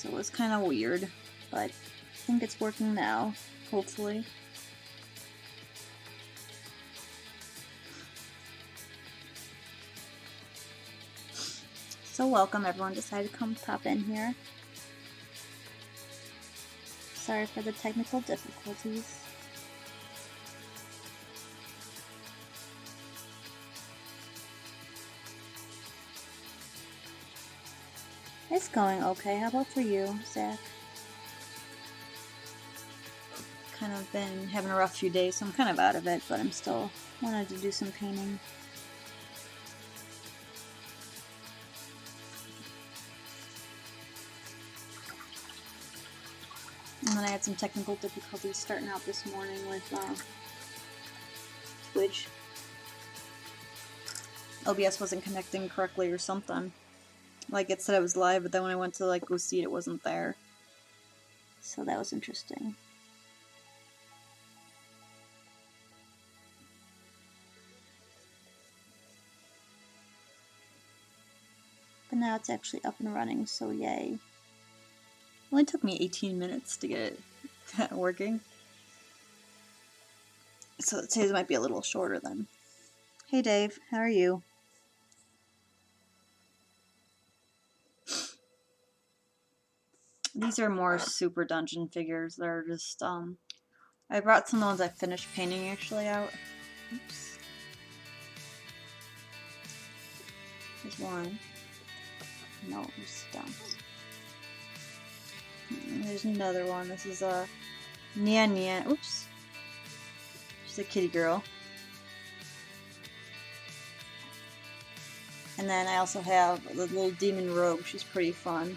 So it was kind of weird, but I think it's working now, hopefully. So welcome, everyone decided to come pop in here. Sorry for the technical difficulties. It's going okay. How about for you, Zach? Kind of been having a rough few days, so I'm kind of out of it, but I'm still wanted to do some painting. And then I had some technical difficulties starting out this morning with Twitch. OBS wasn't connecting correctly or something. Like, it said it was live, but then when I went to like go see it, it wasn't there. So that was interesting. But now it's actually up and running, so yay. It only took me 18 minutes to get it working. So today's might be a little shorter then. Hey Dave, how are you? These are more super dungeon figures. They're just, I brought some of the ones I finished painting actually out. Oops. There's one. No, there's stumps. There's another one. This is a Nian Nian. Oops. She's a kitty girl. And then I also have the little demon rogue. She's pretty fun.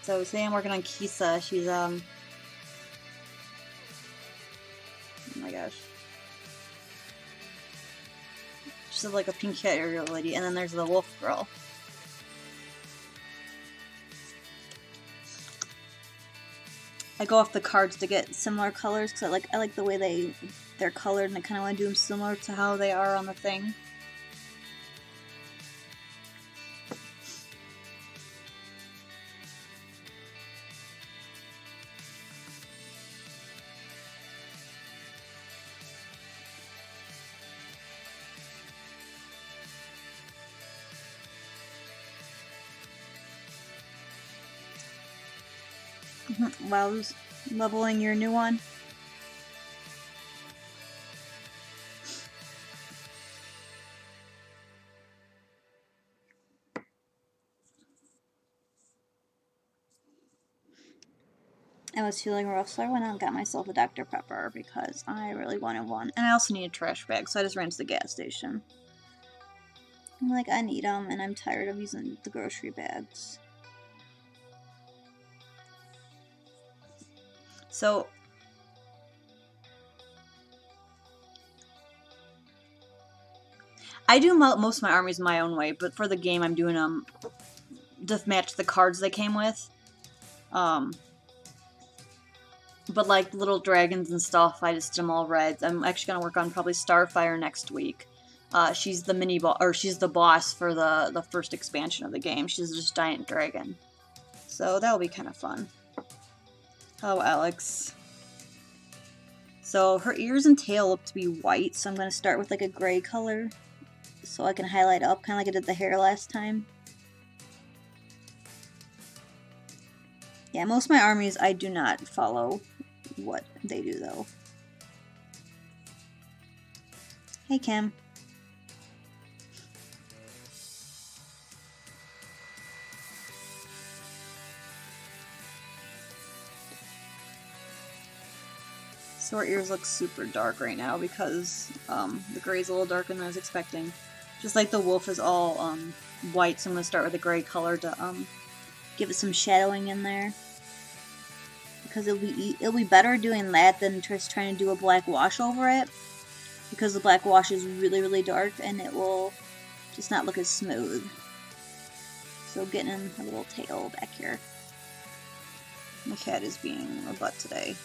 So today I'm working on Kisa. She's oh my gosh. She's like a pink hair lady, and then there's the wolf girl. I go off the cards to get similar colors because I like the way they're colored, and I kind of want to do them similar to how they are on the thing. While who's leveling your new one? I was feeling rough, so I went out and got myself a Dr. Pepper because I really wanted one. And I also need a trash bag, so I just ran to the gas station. I'm like, I need them, and I'm tired of using the grocery bags. So, I do most of my armies my own way, but for the game I'm doing them to match the cards they came with. But like little dragons and stuff, I just did them all red. I'm actually gonna work on probably Starfire next week. She's the mini boss, or she's the boss for the first expansion of the game. She's just a giant dragon, so that'll be kind of fun. Hello, Alex. So her ears and tail look to be white, so I'm gonna start with like a gray color, so I can highlight up, kind of like I did the hair last time. Yeah, most of my armies I do not follow what they do though. Hey Kim. So her ears look super dark right now because the gray's a little darker than I was expecting. Just like the wolf is all white, so I'm going to start with a gray color to give it some shadowing in there. Because it'll be better doing that than just trying to do a black wash over it. Because the black wash is really, really dark and it will just not look as smooth. So getting in a little tail back here. My cat is being a butt today.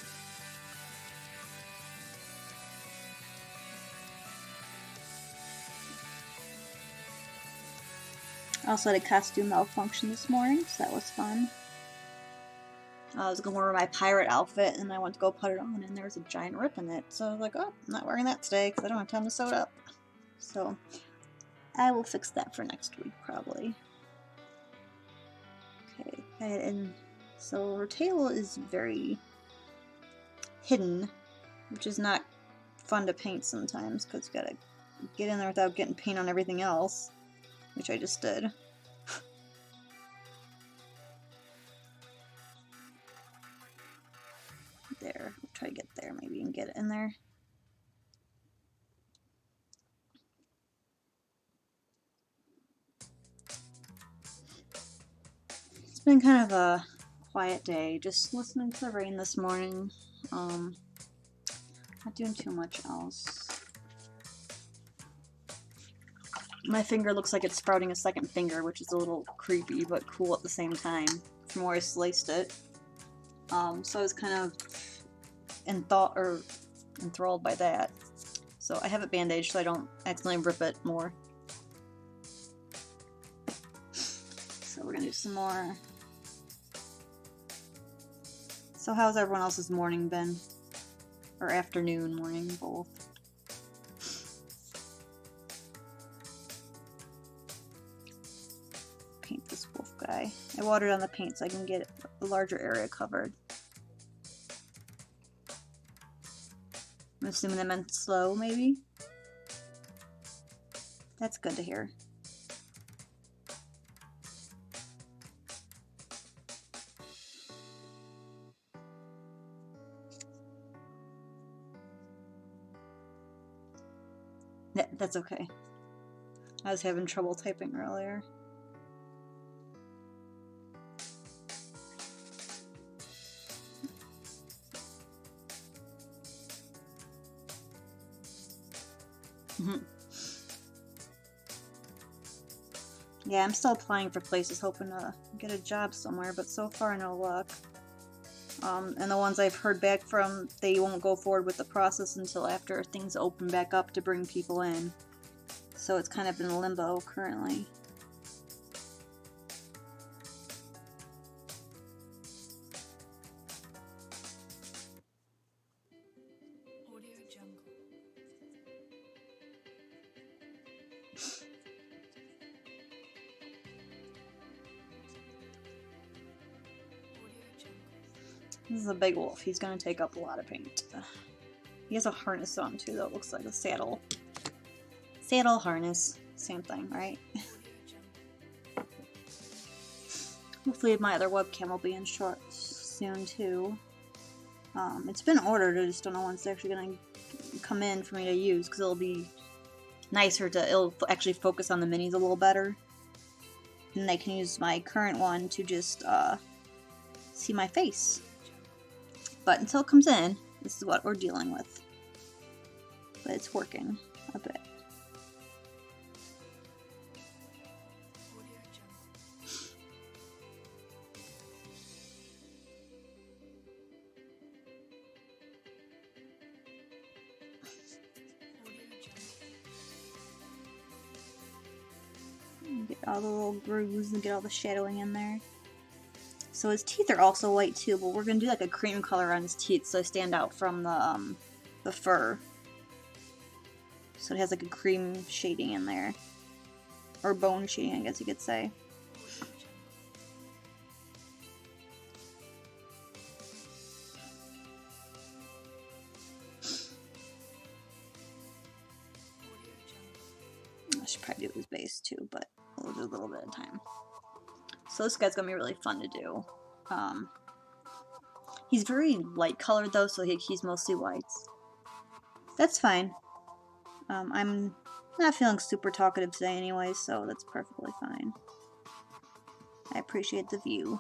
I also had a costume malfunction this morning, so that was fun. I was going to wear my pirate outfit, and I went to go put it on, and there was a giant rip in it. So I was like, oh, I'm not wearing that today, because I don't have time to sew it up. So I will fix that for next week, probably. Okay, and so her tail is very hidden, which is not fun to paint sometimes, because you gotta get in there without getting paint on everything else, which I just did. There, we'll try to get there, maybe, and get it in there. It's been kind of a quiet day, just listening to the rain this morning. Not doing too much else. My finger looks like it's sprouting a second finger, which is a little creepy but cool at the same time from where I sliced it. So I was kind of enthralled by that. So I have it bandaged so I don't accidentally rip it more. So we're gonna do some more. So how's everyone else's morning been? Or afternoon, morning, both? Paint this wolf guy. I watered on the paint so I can get a larger area covered. I'm assuming that meant slow, maybe? That's good to hear. That's okay. I was having trouble typing earlier. Yeah, I'm still applying for places, hoping to get a job somewhere, but so far no luck. And the ones I've heard back from, they won't go forward with the process until after things open back up to bring people in. So it's kind of in limbo currently. This is a big wolf. He's gonna take up a lot of paint. He has a harness on too that looks like a saddle. Saddle, harness, same thing, right? Hopefully my other webcam will be in short soon too. It's been ordered, I just don't know when it's actually gonna come in for me to use, because it'll be nicer to, it'll actually focus on the minis a little better. And I can use my current one to just see my face. But until it comes in, this is what we're dealing with. But it's working a bit. Get all the little grooves and get all the shadowing in there. So his teeth are also white too, but we're gonna do like a cream color on his teeth so they stand out from the fur. So it has like a cream shading in there. Or bone shading, I guess you could say. I should probably do his base too, but we'll do a little bit of time. So this guy's gonna be really fun to do. He's very light colored though, so he's mostly whites. That's fine. I'm not feeling super talkative today anyway, so that's perfectly fine. I appreciate the view.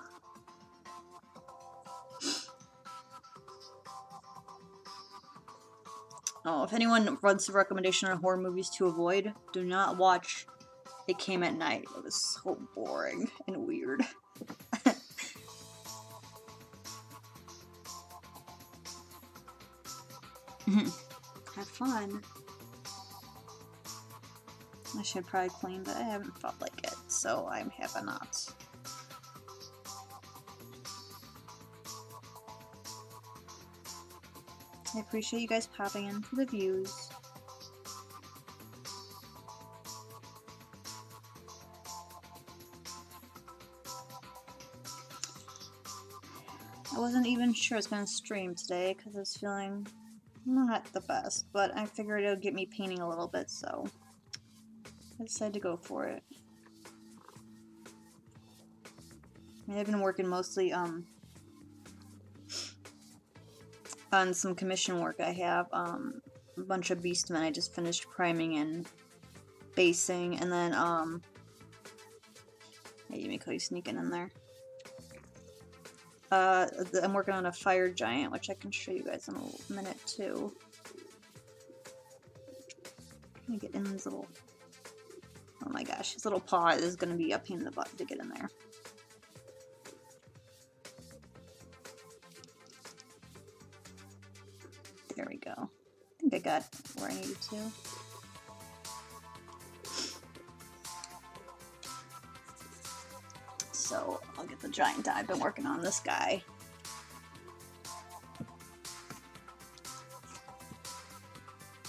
Oh, if anyone wants a recommendation on horror movies to avoid, do not watch It Came at Night. It was so boring and weird. Have fun. I should probably clean, but I haven't felt like it, so I'm having not. I appreciate you guys popping in for the views. I wasn't even sure I was going to stream today because I was feeling not the best, but I figured it would get me painting a little bit, so I decided to go for it. I've been working mostly on some commission work. I have a bunch of Beastmen I just finished priming and basing, and then hey, Yumiko, sneaking in there. I'm working on a fire giant, which I can show you guys in a minute too. Let me get in his little. Oh my gosh, his little paw is going to be a pain in the butt to get in there. There we go. I think I got where I needed to. So I'll get the giant dye. I've been working on this guy.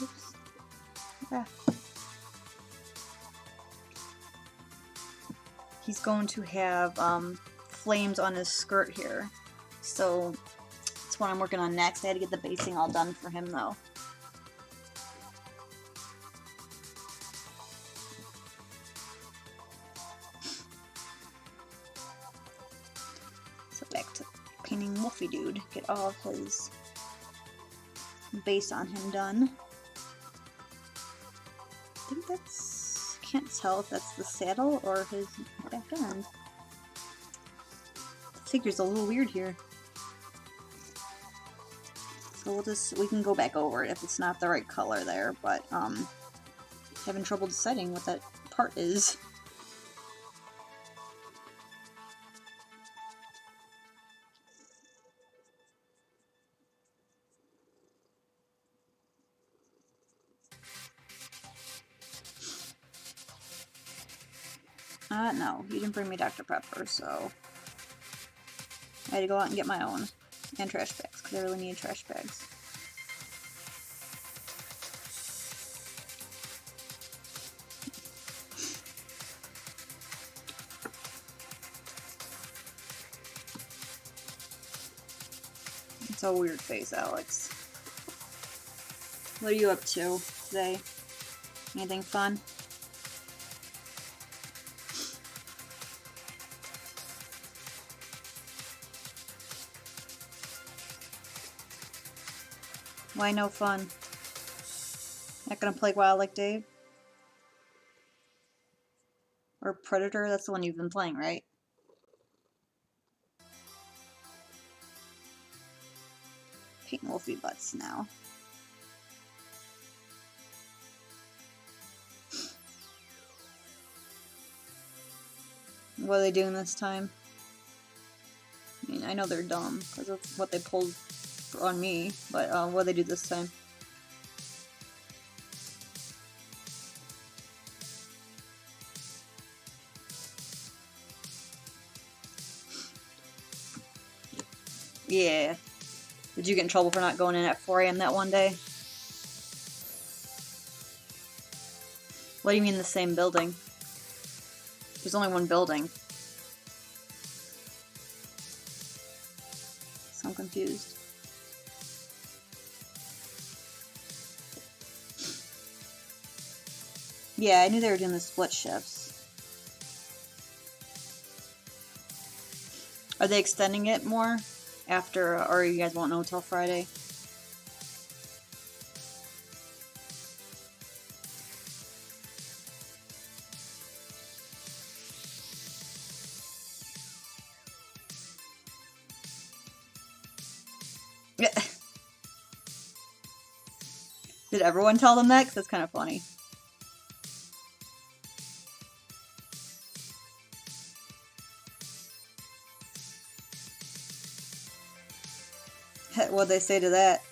Oops. Ah. He's going to have flames on his skirt here. So that's what I'm working on next. I had to get the basing all done for him though. Back to painting Wolfie Dude. Get all of his base on him done. I think that's... can't tell if that's the saddle or his back end. The figure's a little weird here. So we can go back over it if it's not the right color there, but having trouble deciding what that part is. No, you didn't bring me Dr. Pepper, so I had to go out and get my own. And trash bags, because I really need trash bags. It's a weird face, Alex. What are you up to today? Anything fun? Why no fun? Not gonna play Wild like Dave? Or Predator? That's the one you've been playing, right? Painting Wolfie butts now. What are they doing this time? I mean, I know they're dumb, because that's what they pulled on me, but what do they do this time? Yeah. Did you get in trouble for not going in at 4 AM that one day? What do you mean the same building? There's only one building. So I'm confused. Yeah, I knew they were doing the split shifts. Are they extending it more after, or you guys won't know until Friday? Did everyone tell them that? 'Cause that's kind of funny. What'd they say to that?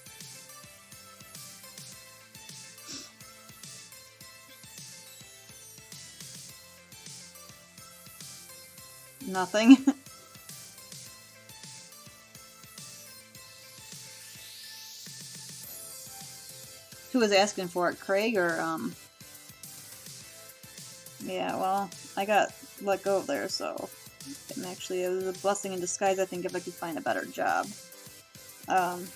Nothing. Who was asking for it, Craig or Yeah, well, I got let go there, so and actually it was a blessing in disguise, I think, if I could find a better job. Um,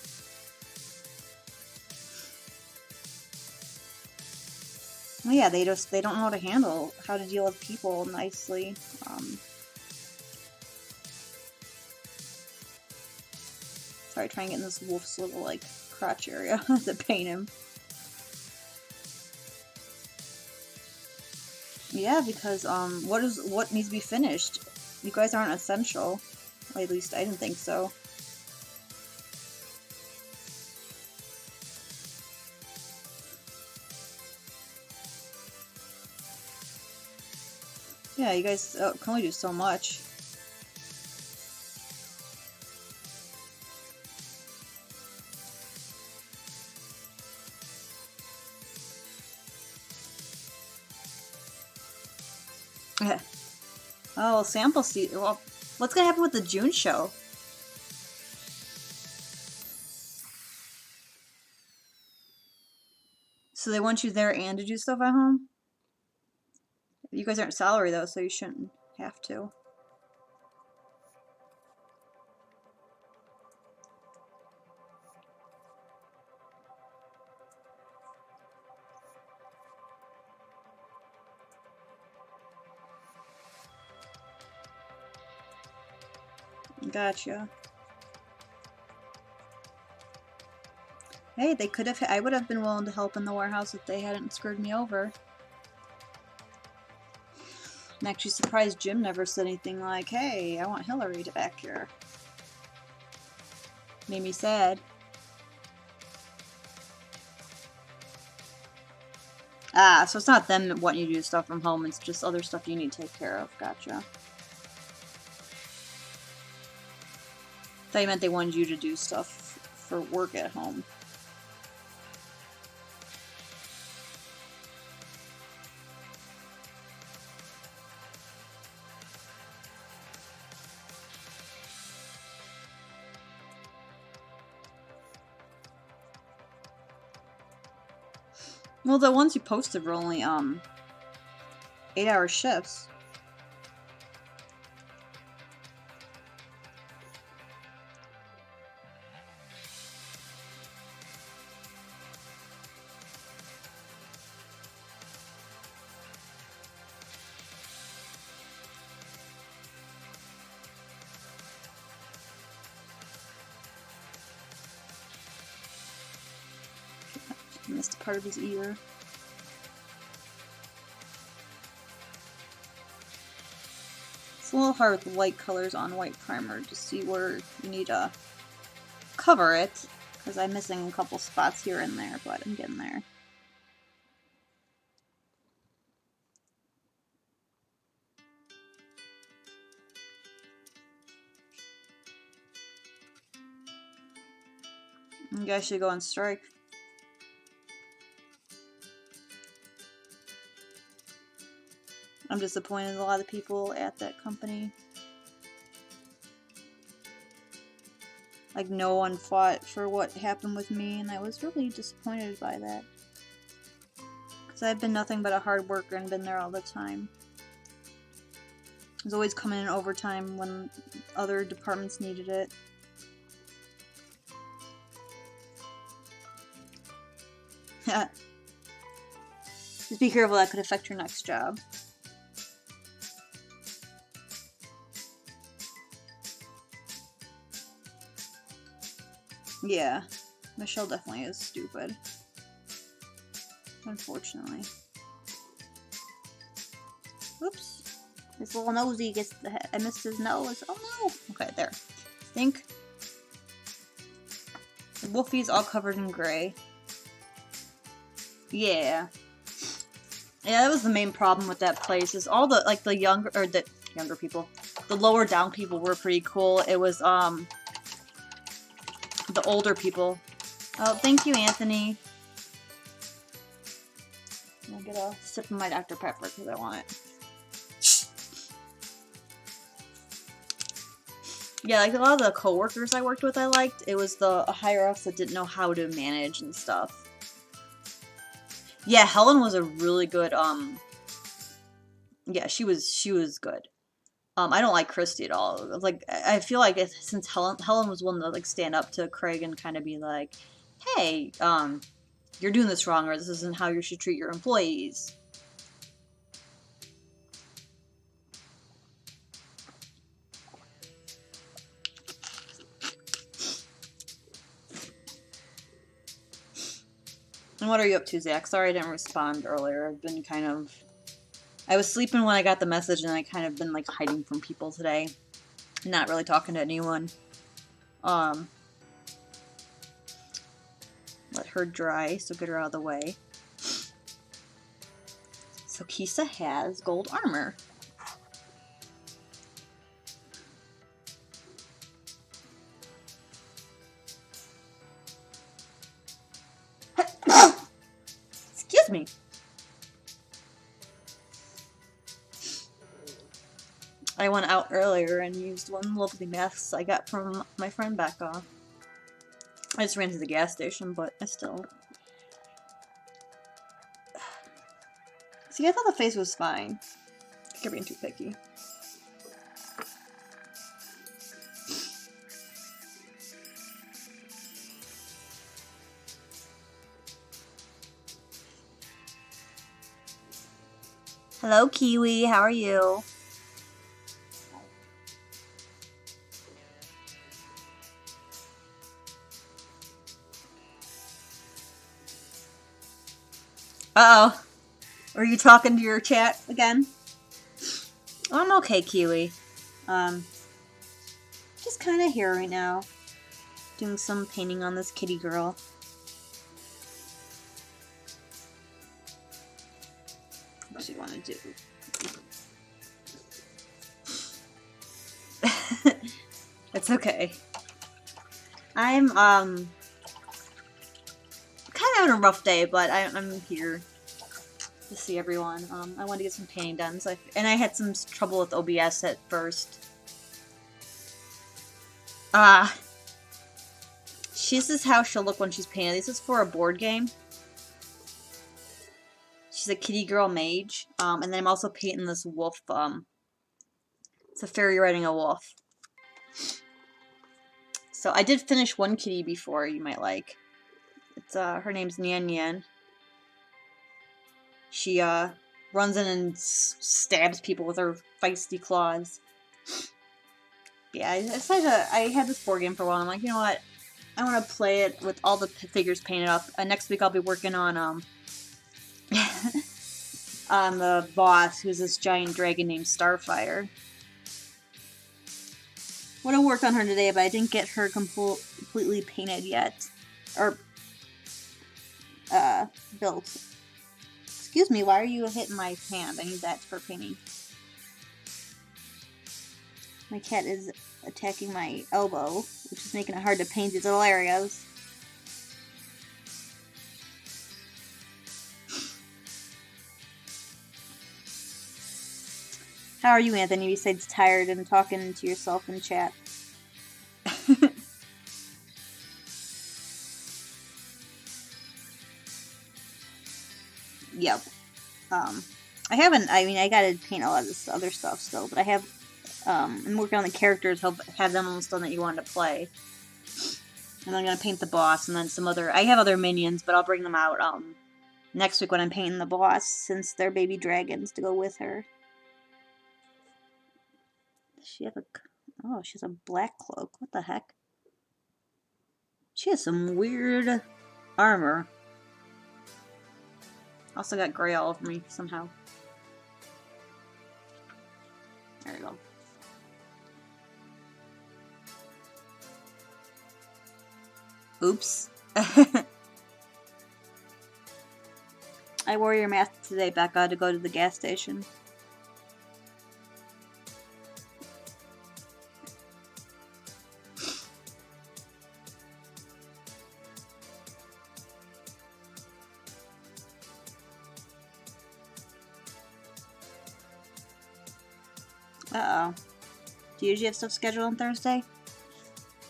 yeah, they don't know how to deal with people nicely. Sorry, try and get in this wolf's little like crotch area to paint him. Yeah, because what needs to be finished? You guys aren't essential. Well, at least I didn't think so. Yeah, you guys can only do so much. Yeah. Oh, sample seat. Well, what's gonna happen with the June show? So they want you there and to do stuff at home? You guys aren't salary though, so you shouldn't have to. Gotcha. Hey, they could have. I would have been willing to help in the warehouse if they hadn't screwed me over. I'm actually surprised Jim never said anything like, "Hey, I want Hillary to back here." Made me sad. Ah, so it's not them wanting you to do stuff from home, it's just other stuff you need to take care of. Gotcha. Thought you meant they wanted you to do stuff for work at home. Well, the ones you posted were only 8-hour shifts. Missed part of his ear. It's a little hard with light colors on white primer to see where you need to cover it, because I'm missing a couple spots here and there, but I'm getting there. You guys should go on strike. I'm disappointed in a lot of people at that company. Like, no one fought for what happened with me, and I was really disappointed by that. Because I've been nothing but a hard worker and been there all the time. I was always coming in overtime when other departments needed it. Just be careful, that could affect your next job. Yeah, Michelle definitely is stupid. Unfortunately. Oops. His little nosy gets I missed his nose. Oh no! Okay, there. I think the Wolfie's all covered in gray. Yeah. Yeah, that was the main problem with that place, is all the, like, the younger people. The lower down people were pretty cool. It was, the older people. Oh, thank you, Anthony. I'm gonna get a sip of my Dr. Pepper because I want it. Yeah, like a lot of the coworkers I worked with I liked. It was the higher-ups that didn't know how to manage and stuff. Yeah, Helen was a really good, yeah, she was good. I don't like Christy at all. Like, I feel like since Helen was one to like stand up to Craig and kind of be like, "Hey, you're doing this wrong, or this isn't how you should treat your employees." And what are you up to, Zach? Sorry I didn't respond earlier. I've been kind of... I was sleeping when I got the message, and I kind of been like hiding from people today. Not really talking to anyone. Let her dry, so get her out of the way. So Kisa has gold armor. Excuse me. I went out earlier and used one lovely mask I got from my friend Becca. I just ran to the gas station, but I still... See, I thought the face was fine. I think I'm being too picky. Hello, Kiwi. How are you? Uh-oh. Are you talking to your chat again? I'm okay, Kiwi. Just kind of here right now. Doing some painting on this kitty girl. What do you want to do? It's okay. I'm, kind of having a rough day, but I'm here to see everyone. I wanted to get some painting done, so and I had some trouble with OBS at first. This is how she'll look when she's painted. This is for a board game. She's a kitty girl mage. And then I'm also painting this wolf. It's a fairy riding a wolf. So I did finish one kitty before you might like. It's her name's Nian Nian. She runs in and stabs people with her feisty claws. Yeah, I decided I had this board game for a while. I'm like, you know what? I want to play it with all the figures painted up. Next week I'll be working on on the boss, who's this giant dragon named Starfire. Would have worked on her today, but I didn't get her completely painted yet. Or, built. Excuse me, why are you hitting my hand? I need that for painting. My cat is attacking my elbow, which is making it hard to paint these little areas. How are you, Anthony, besides tired and talking to yourself in chat? Yep. I gotta paint a lot of this other stuff still, but I have, I'm working on the characters, have them almost done that you wanted to play. And I'm gonna paint the boss, and then I have other minions, but I'll bring them out, next week when I'm painting the boss, since they're baby dragons to go with her. Does she have oh, she has a black cloak. What the heck? She has some weird armor. Also got gray all over me somehow. There we go. Oops. I wore your mask today, Becca, to go to the gas station. Uh-oh. Do you usually have stuff scheduled on Thursday?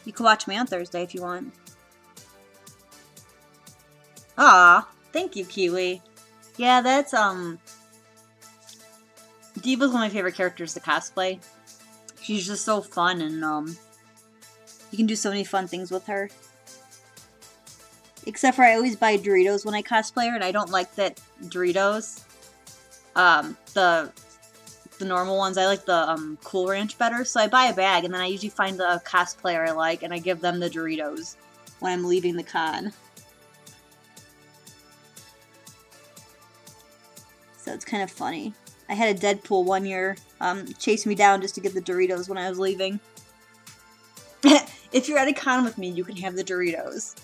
You can watch me on Thursday if you want. Aw, thank you, Kiwi. Yeah, that's, Diva's one of my favorite characters to cosplay. She's just so fun, and, you can do so many fun things with her. Except for I always buy Doritos when I cosplay her, and I don't like that Doritos. The normal ones, I like the, Cool Ranch better, so I buy a bag, and then I usually find the cosplayer I like, and I give them the Doritos when I'm leaving the con. So it's kind of funny. I had a Deadpool one year, chase me down just to get the Doritos when I was leaving. If you're at a con with me, you can have the Doritos.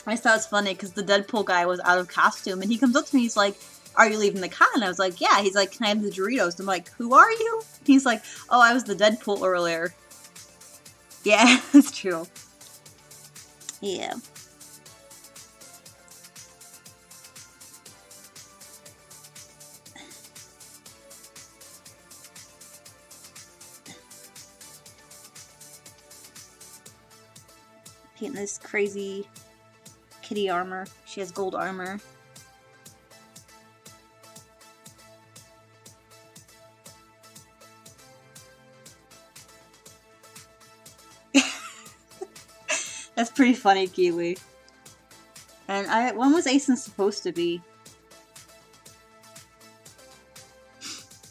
I just thought it was funny because the Deadpool guy was out of costume, and he comes up to me, he's like, "Are you leaving the con?" I was like, "Yeah." He's like, "Can I have the Doritos?" I'm like, "Who are you?" He's like, "Oh, I was the Deadpool earlier." Yeah, that's true. Yeah. Getting this crazy kitty armor. She has gold armor. That's pretty funny, Kiwi. And when was Asen supposed to be?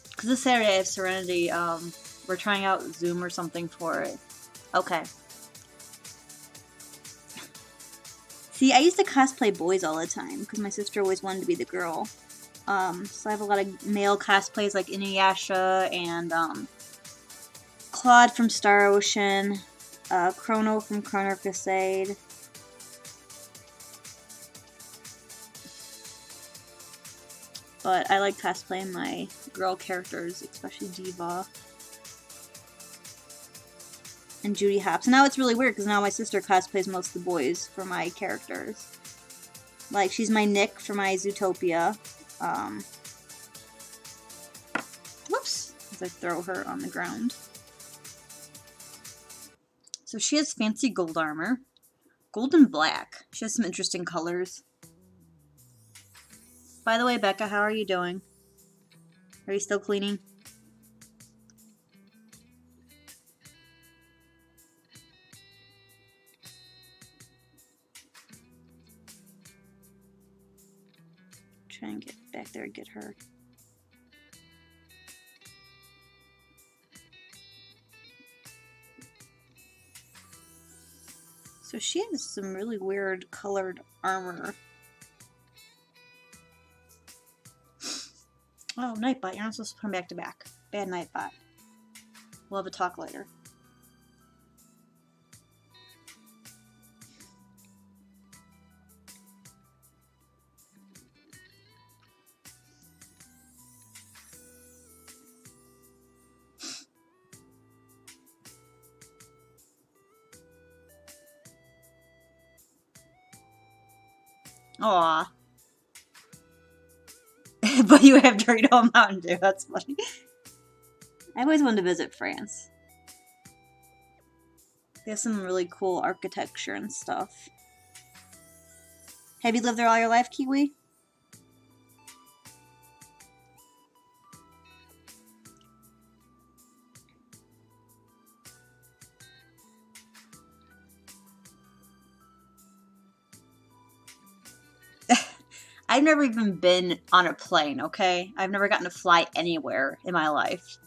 Because this Saturday I have Serenity. We're trying out Zoom or something for it. Okay. See, I used to cosplay boys all the time, because my sister always wanted to be the girl. So I have a lot of male cosplays, like Inuyasha, and, Claude from Star Ocean, Chrono from Chrono Crusade. But I like cosplaying my girl characters, especially Diva. And Judy Hopps. And now it's really weird because now my sister cosplays most of the boys for my characters. Like, she's my Nick for my Zootopia. Whoops! As I throw her on the ground. So she has fancy gold armor. Gold and black. She has some interesting colors. By the way, Becca, how are you doing? Are you still cleaning? Try and get back there and get her. So she has some really weird colored armor. Oh, Nightbot, you're not supposed to come back to back. Bad Nightbot. We'll have a talk later. Aw. But you have Dorito Mountain Dew, that's funny. I always wanted to visit France. They have some really cool architecture and stuff. Have you lived there all your life, Kiwi? I've never even been on a plane, okay? I've never gotten to fly anywhere in my life.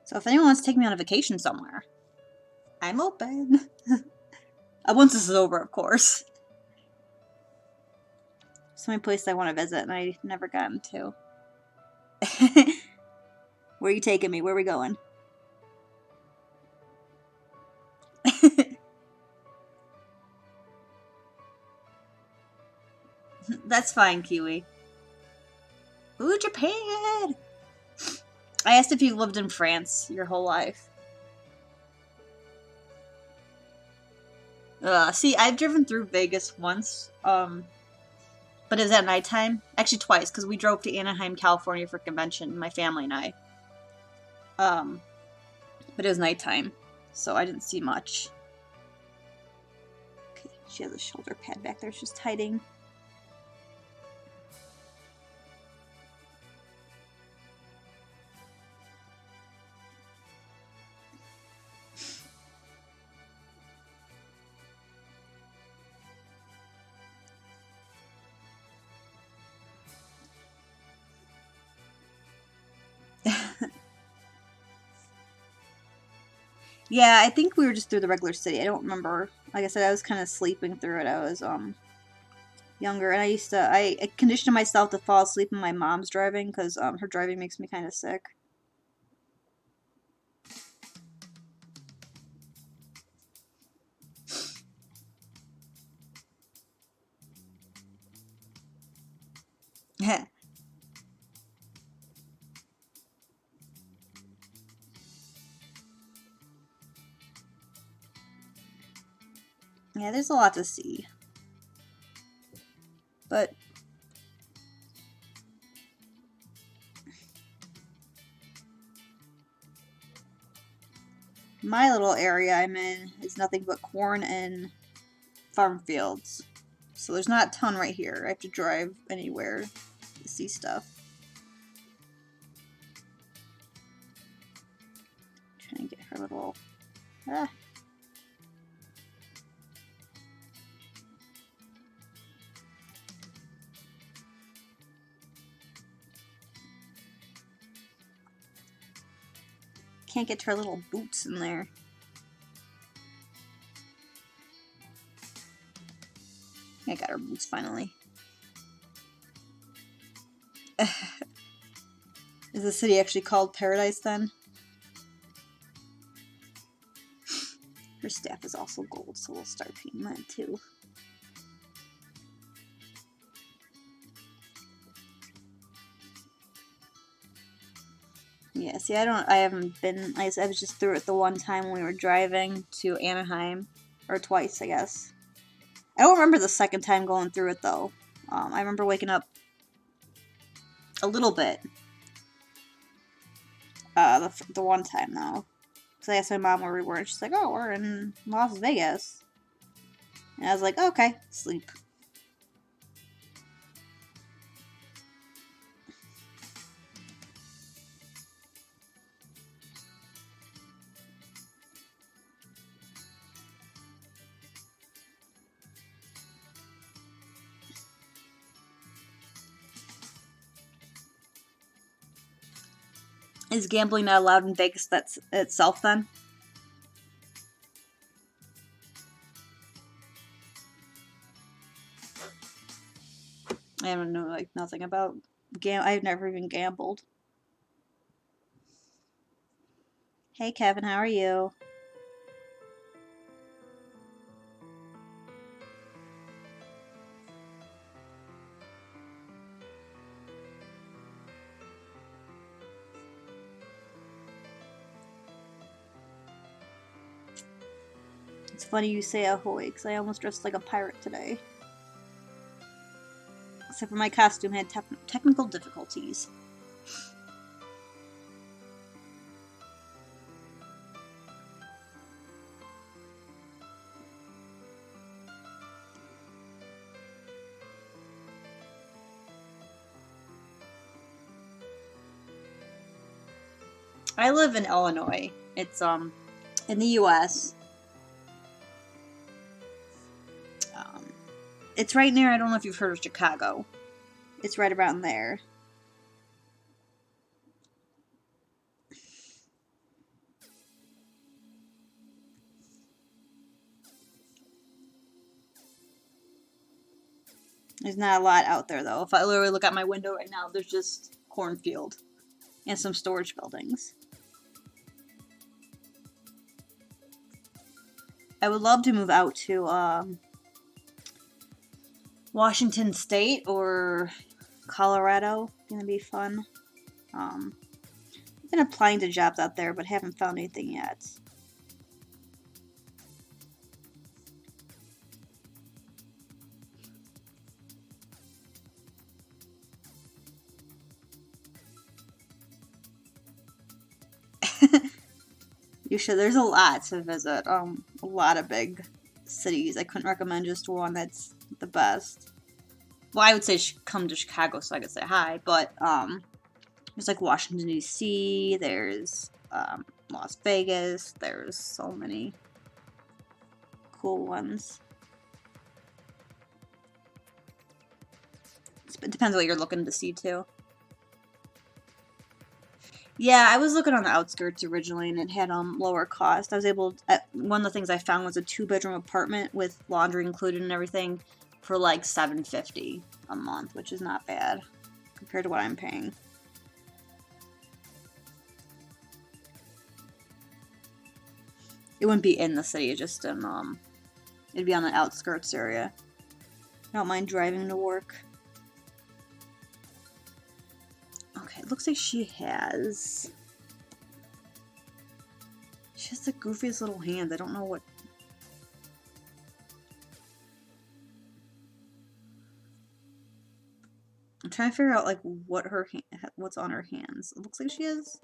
So if anyone wants to take me on a vacation somewhere, I'm open. Once this is over, of course. So many places I want to visit and I never gotten to. Where are you taking me? Where are we going? That's fine, Kiwi. Ooh, Japan! I asked if you lived in France your whole life. See, I've driven through Vegas once, but it was at nighttime. Actually, twice, because we drove to Anaheim, California for convention, my family and I. Um, but it was nighttime, so I didn't see much. Okay, she has a shoulder pad back there. She's hiding. Yeah, I think we were just through the regular city. I don't remember. Like I said, I was kind of sleeping through it. I was younger, and I conditioned myself to fall asleep when my mom's driving because her driving makes me kind of sick. Yeah, there's a lot to see, but my little area I'm in is nothing but corn and farm fields. So there's not a ton right here. I have to drive anywhere to see stuff. Trying to get her little... Ah. Can't get to her little boots in there. I got her boots finally. Is the city actually called Paradise then? Her staff is also gold, so we'll start painting that too. Yeah, see, I haven't been, I was just through it the one time when we were driving to Anaheim, or twice, I guess. I don't remember the second time going through it, though. I remember waking up a little bit, the one time, though. Because I asked my mom where we were, and she's like, oh, we're in Las Vegas. And I was like, okay, sleep. Is gambling not allowed in Vegas that's itself then? I don't know, like, nothing about I've never even gambled. Hey Kevin, how are you? It's funny you say ahoy, because I almost dressed like a pirate today. Except for my costume had technical difficulties. I live in Illinois. It's in the U.S. It's right near, I don't know if you've heard of Chicago. It's right around there. There's not a lot out there, though. If I literally look out my window right now, there's just cornfield and some storage buildings. I would love to move out to Washington State or Colorado. Gonna be fun. I've been applying to jobs out there, but haven't found anything yet. You should. There's a lot to visit. A lot of big cities. I couldn't recommend just one that's the best. Well, I would say come to Chicago so I could say hi, but there's like Washington D.C. There's Las Vegas. There's so many cool ones. It depends what you're looking to see too. Yeah, I was looking on the outskirts originally, and it had lower cost. I was able to, one of the things I found was a 2-bedroom apartment with laundry included and everything for like $750 a month, which is not bad compared to what I'm paying. It wouldn't be in the city, just in it'd be on the outskirts area. I don't mind driving to work. Okay, it looks like she has the goofiest little hands. I don't know what. I'm trying to figure out like what's on her hands. It looks like she has.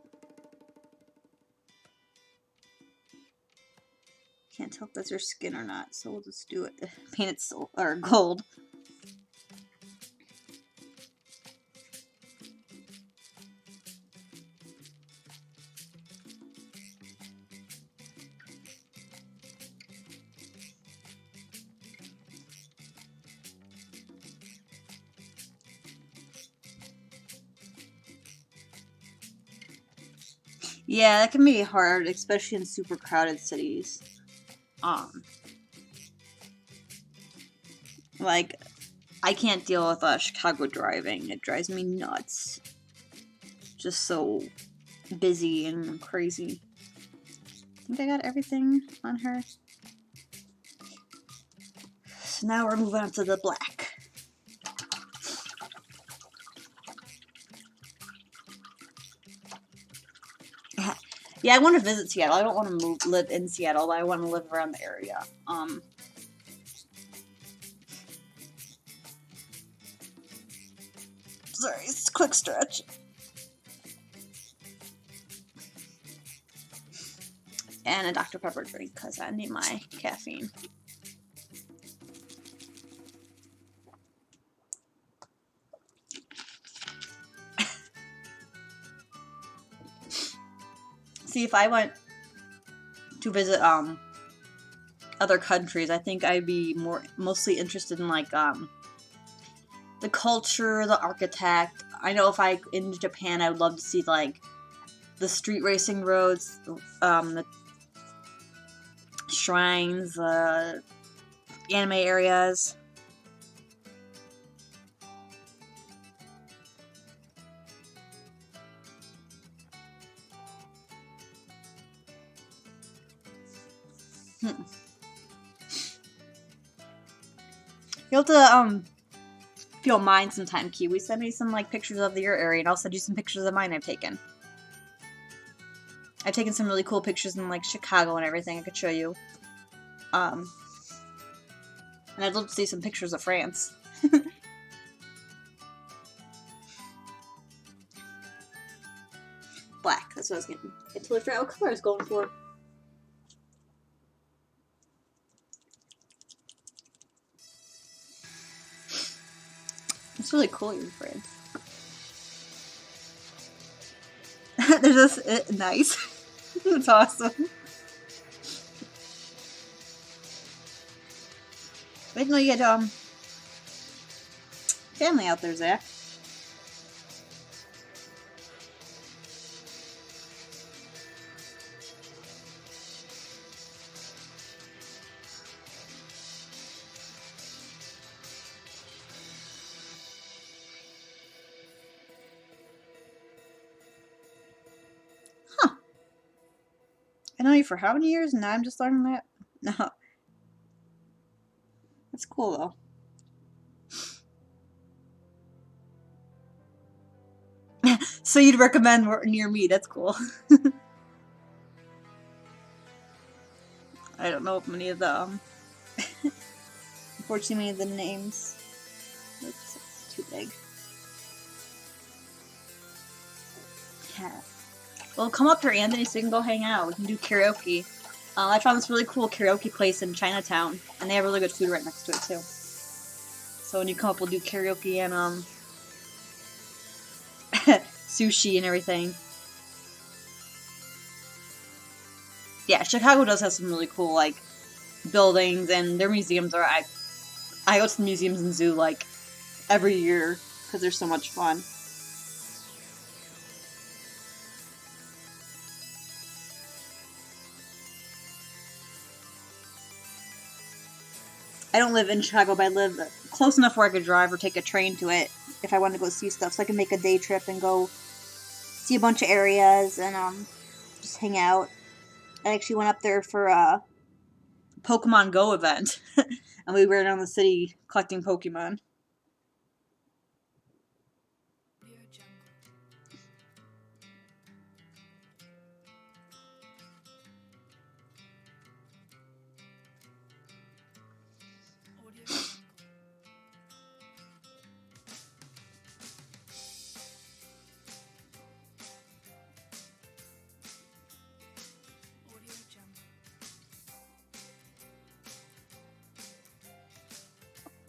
Can't tell if that's her skin or not, so we'll just do it. Paint it silver or gold. Yeah, that can be hard, especially in super crowded cities. Like, I can't deal with Chicago driving. It drives me nuts. Just so busy and crazy. I think I got everything on her. So now we're moving on to the black. Yeah, I want to visit Seattle. I don't want to live in Seattle, but I want to live around the area. Sorry, it's a quick stretch. And a Dr. Pepper drink, because I need my caffeine. See, if I went to visit other countries, I think I'd be mostly interested in like the culture, the architect. I know if in Japan, I would love to see like the street racing roads, the shrines, the anime areas. You'll have to, if you don't mind sometime, Kiwi, send me some, like, pictures of your area, and I'll send you some pictures of mine I've taken. I've taken some really cool pictures in, like, Chicago and everything I could show you. And I'd love to see some pictures of France. Black, that's what I was getting. I totally forgot what color I was going for. It's really cool you're in France. There's this, nice. That's awesome. I didn't know you had, family out there, Zach. I know you for how many years, and now I'm just learning that? No. That's cool, though. So you'd recommend near me, that's cool. I don't know if many of the, unfortunately, many of the names. Oops, it's too big. Yeah. Well, come up here, Anthony, so we can go hang out. We can do karaoke. I found this really cool karaoke place in Chinatown, and they have really good food right next to it, too. So when you come up, we'll do karaoke and, sushi and everything. Yeah, Chicago does have some really cool, like, buildings, and their museums are, I go to the museums and zoo, like, every year, because they're so much fun. I don't live in Chicago, but I live close enough where I could drive or take a train to it if I wanted to go see stuff, so I can make a day trip and go see a bunch of areas and just hang out. I actually went up there for a Pokemon Go event, and we were around the city collecting Pokemon.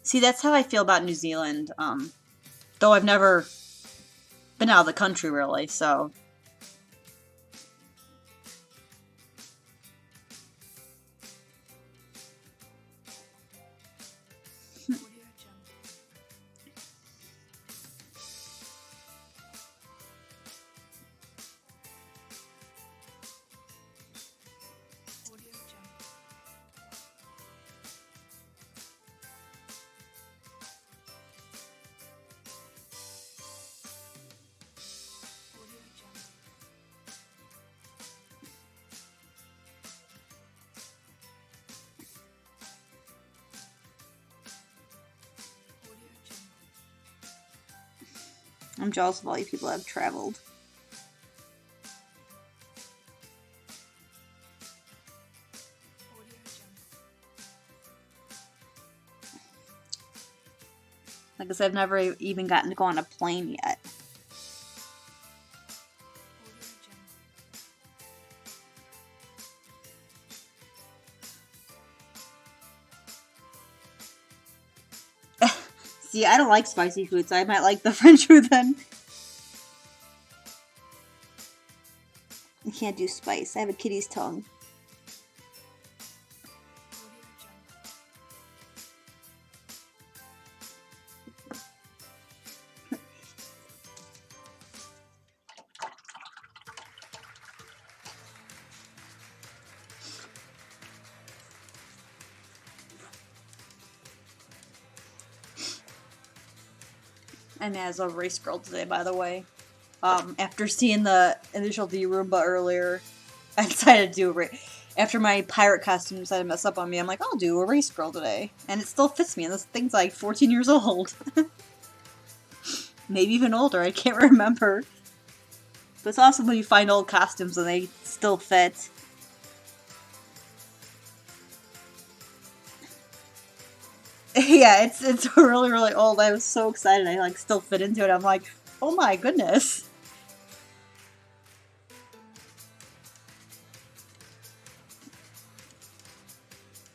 See, that's how I feel about New Zealand, though I've never been out of the country, really, so... I'm jealous of all you people that have traveled. Like I said, I've never even gotten to go on a plane yet. See, I don't like spicy food, so I might like the French food then. I can't do spice. I have a kitty's tongue. I'm as a race girl today, by the way. After seeing the initial D-Roomba earlier, I decided to do a race. After my pirate costume decided to mess up on me, I'm like, I'll do a race girl today. And it still fits me, and this thing's like 14 years old. Maybe even older, I can't remember. But it's awesome when you find old costumes and they still fit. Yeah, it's really, really old. I was so excited. I like still fit into it. I'm like, oh my goodness.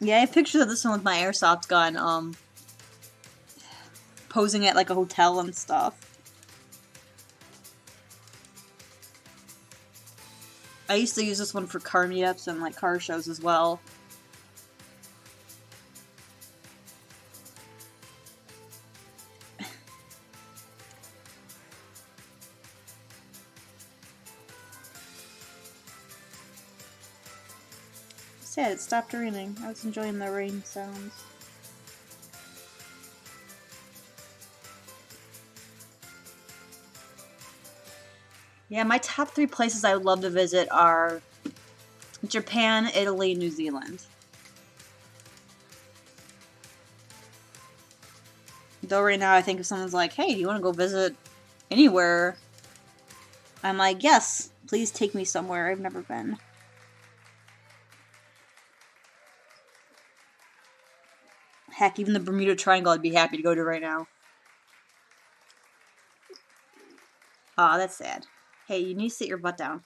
Yeah, I have pictures of this one with my airsoft gun, posing at like a hotel and stuff. I used to use this one for car meetups and like car shows as well. Sad, it stopped raining. I was enjoying the rain sounds. Yeah, my top 3 places I would love to visit are Japan, Italy, New Zealand. Though right now I think if someone's like, hey, do you want to go visit anywhere? I'm like, yes, please take me somewhere I've never been. Heck, even the Bermuda Triangle I'd be happy to go to right now. Aw, that's sad. Hey, you need to sit your butt down.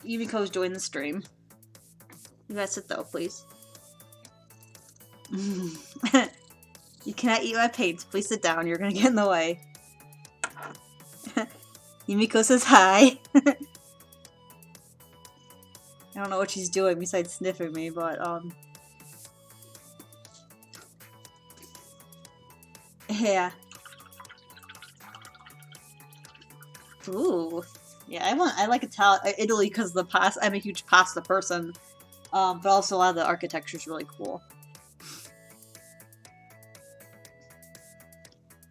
Yumiko's joined the stream. You gotta sit though, please. You cannot eat my paints. Please sit down. You're gonna get in the way. Yumiko says hi. I don't know what she's doing besides sniffing me, but yeah. Ooh. Yeah, I like Italy because the pasta. I'm a huge pasta person. But also a lot of the architecture is really cool.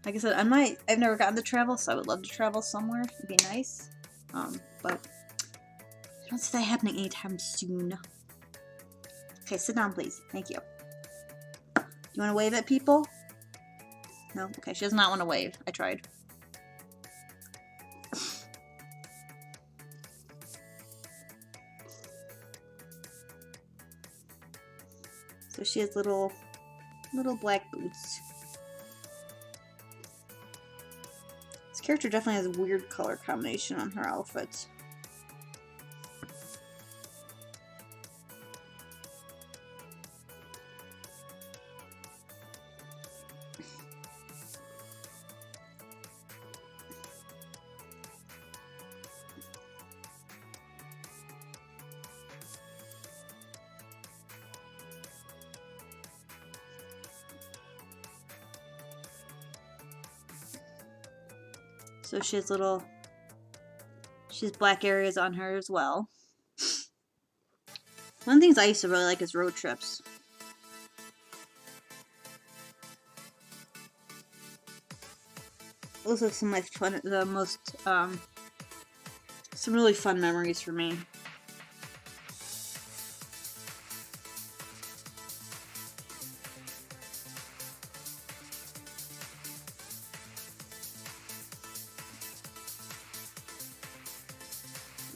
Like I said, I've never gotten to travel, so I would love to travel somewhere. It'd be nice. But I don't see that happening anytime soon. Okay, sit down, please. Thank you. Do you want to wave at people? No? Okay, she does not want to wave. I tried. So she has little black boots. This character definitely has a weird color combination on her outfit. So she has black areas on her as well. One of the things I used to really like is road trips. Those are some of my some really fun memories for me.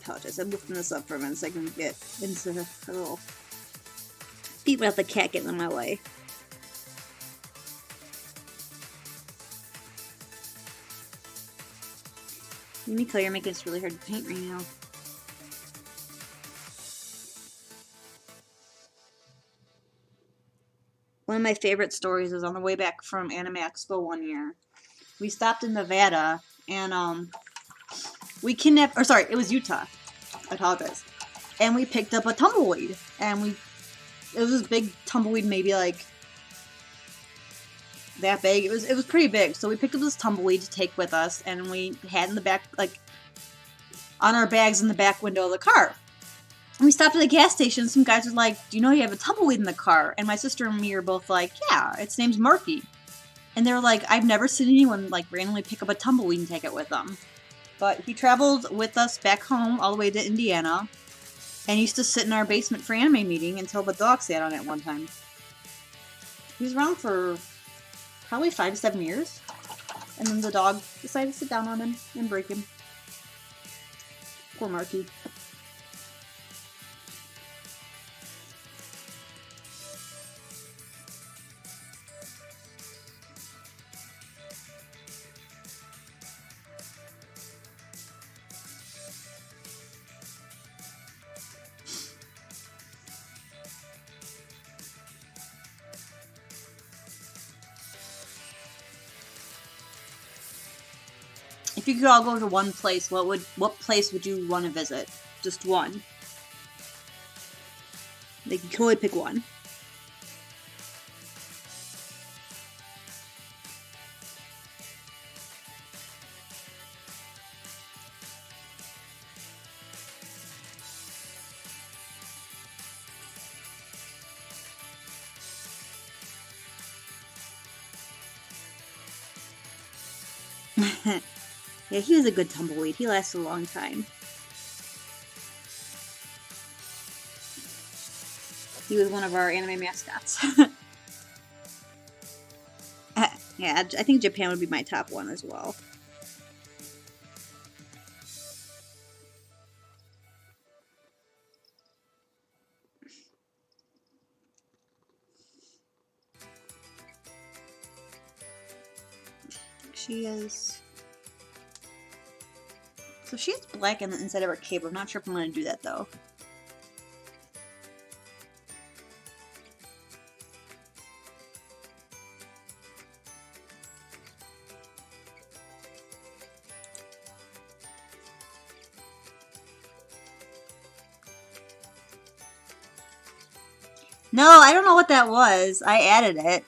Apologize, I'm lifting this up for a minute so I can get into the little feet without the cat getting in my way. Yumiko, you're making this really hard to paint right now. One of my favorite stories is on the way back from Anime Expo one year. We stopped in Nevada and we kidnapped, or sorry, it was Utah. I apologize. And we picked up a tumbleweed. And it was this big tumbleweed, maybe like that big. It was pretty big. So we picked up this tumbleweed to take with us, and we had in the back, like on our bags in the back window of the car. And we stopped at a gas station. Some guys were like, "Do you know you have a tumbleweed in the car?" And my sister and me are both like, "Yeah, its name's Murphy." And they were like, "I've never seen anyone like randomly pick up a tumbleweed and take it with them." But he traveled with us back home all the way to Indiana and used to sit in our basement for anime meeting until the dog sat on it one time. He was around for probably 5 to 7 years. And then the dog decided to sit down on him and break him. Poor Marky. If you could all go to one place, what place would you want to visit? Just one. They can only pick one. Yeah, he was a good tumbleweed. He lasted a long time. He was one of our anime mascots. Yeah, I think Japan would be my top one as well. She is So she has black on the inside of her cape. I'm not sure if I'm going to do that though. No, I don't know what that was. I added it.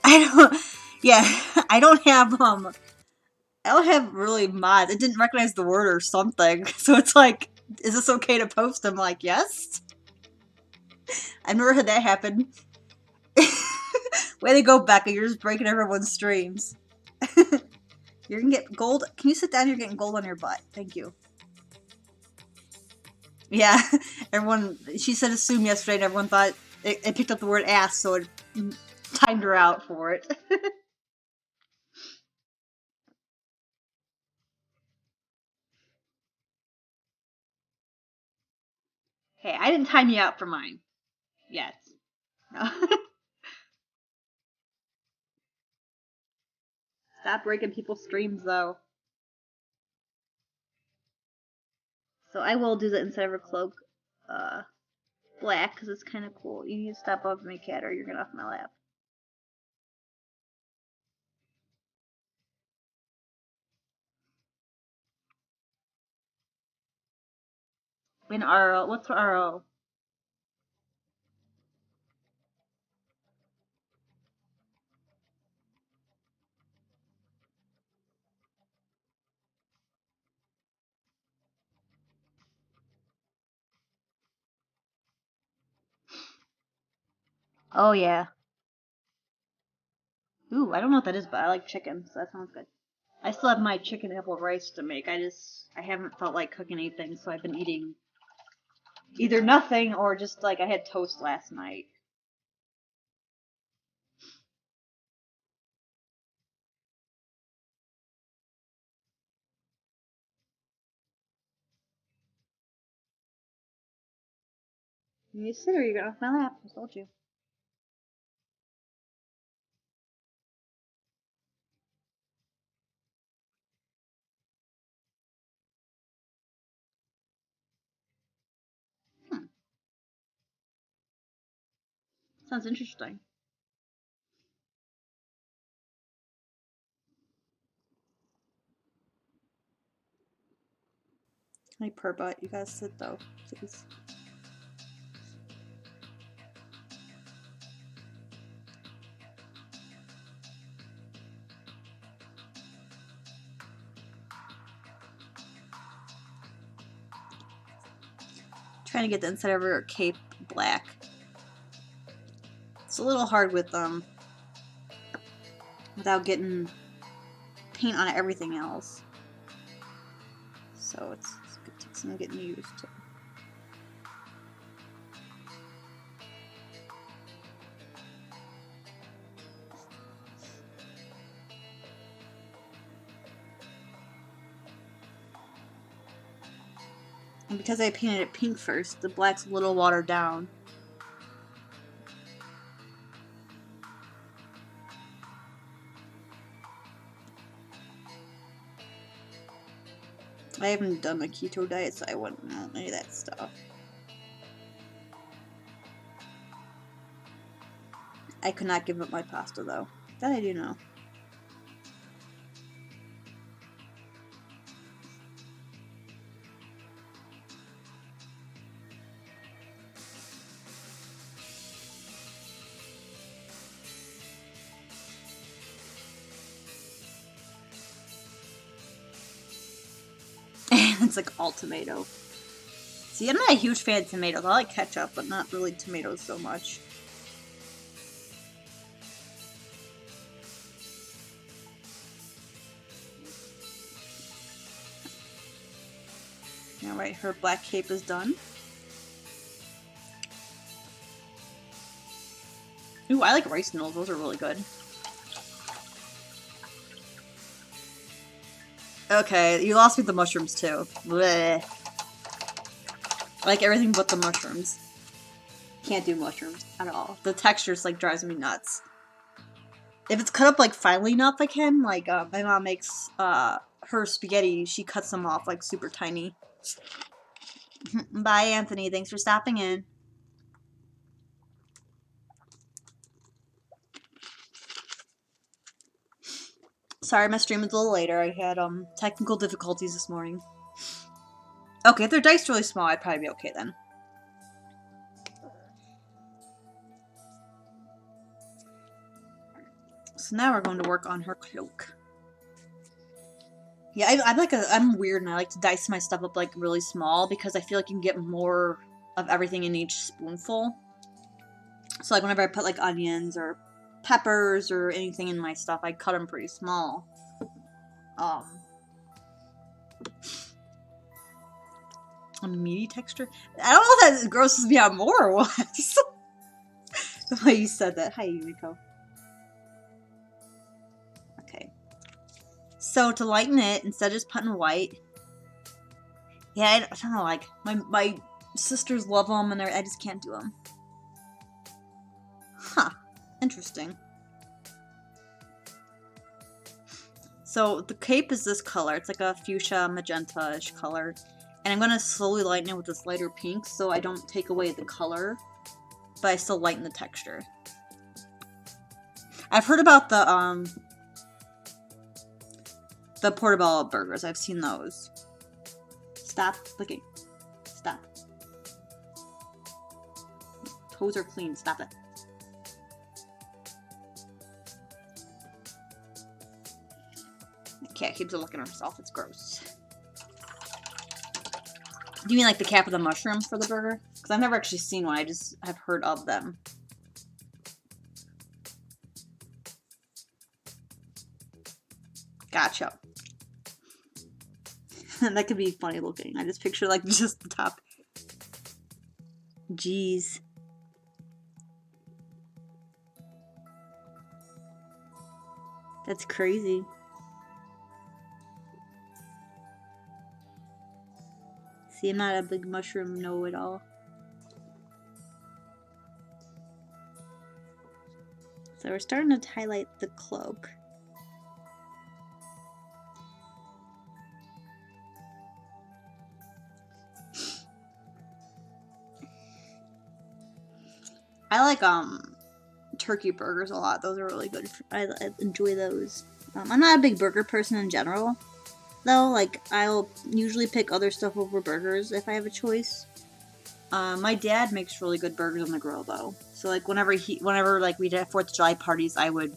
I don't. Yeah, I don't have really mods. It didn't recognize the word or something. So it's like, is this okay to post? I'm like, yes. I've never had that happen. Way to go, Becca. You're just breaking everyone's streams. You're gonna get gold. Can you sit down? You're getting gold on your butt. Thank you. Yeah, everyone, she said assume yesterday and everyone thought it picked up the word ass, so it timed her out for it. Hey, I didn't time you out for mine. Yes. No. Stop breaking people's streams, though. So I will do that instead of her cloak, black, because it's kind of cool. You need to stop above me, cat, or you're gonna off my lap. In RO, what's RO? Oh yeah. Ooh, I don't know what that is, but I like chicken, so that sounds good. I still have my chicken apple rice to make. I haven't felt like cooking anything, so I've been eating either nothing or just like I had toast last night. You sit or you get off my lap. I told you. Hmm. Sounds interesting. My purr butt. You guys sit though, please. Trying to get the inside of her cape black. It's a little hard with without getting paint on everything else. So it's gonna take some getting used to. And because I painted it pink first, the black's a little watered down. I haven't done a keto diet, so I wouldn't know any of that stuff. I could not give up my pasta, though. That I do know. It's like all tomato. See, I'm not a huge fan of tomatoes. I like ketchup, but not really tomatoes so much. Alright, her black cape is done. Ooh, I like rice noodles. Those are really good. Okay, you lost me with the mushrooms too. Blech. I like everything but the mushrooms. Can't do mushrooms at all. The texture just like drives me nuts. If it's cut up like finely enough, I can. Like my mom makes her spaghetti. She cuts them off like super tiny. Bye, Anthony. Thanks for stopping in. Sorry, my stream is a little later. I had technical difficulties this morning. Okay, if they're diced really small, I'd probably be okay then. So now we're going to work on her cloak. Yeah, I'm weird and I like to dice my stuff up like really small because I feel like you can get more of everything in each spoonful. So like whenever I put like onions or peppers or anything in my stuff, I cut them pretty small. A meaty texture. I don't know if that grosses me out more or what. The way you said that. Hi, Yumiko. Okay. So to lighten it, instead of just putting white. Yeah, I don't know. Like my sisters love them, and I just can't do them. Huh. Interesting. So the cape is this color. It's like a fuchsia magenta-ish color. And I'm going to slowly lighten it with this lighter pink so I don't take away the color, but I still lighten the texture. I've heard about the portobello burgers. I've seen those. Stop clicking. Stop. Toes are clean. Stop it. The cat keeps looking at herself. It's gross. Do you mean like the cap of the mushroom for the burger? Because I've never actually seen one. I just have heard of them. Gotcha. That could be funny looking. I just picture like just the top. Jeez. That's crazy. See, I'm not a big mushroom know-it-all. So we're starting to highlight the cloak. I like turkey burgers a lot. Those are really good. I enjoy those. I'm not a big burger person in general, though. Like I'll usually pick other stuff over burgers if I have a choice. My dad makes really good burgers on the grill, though. So like whenever like we did 4th of July parties, I would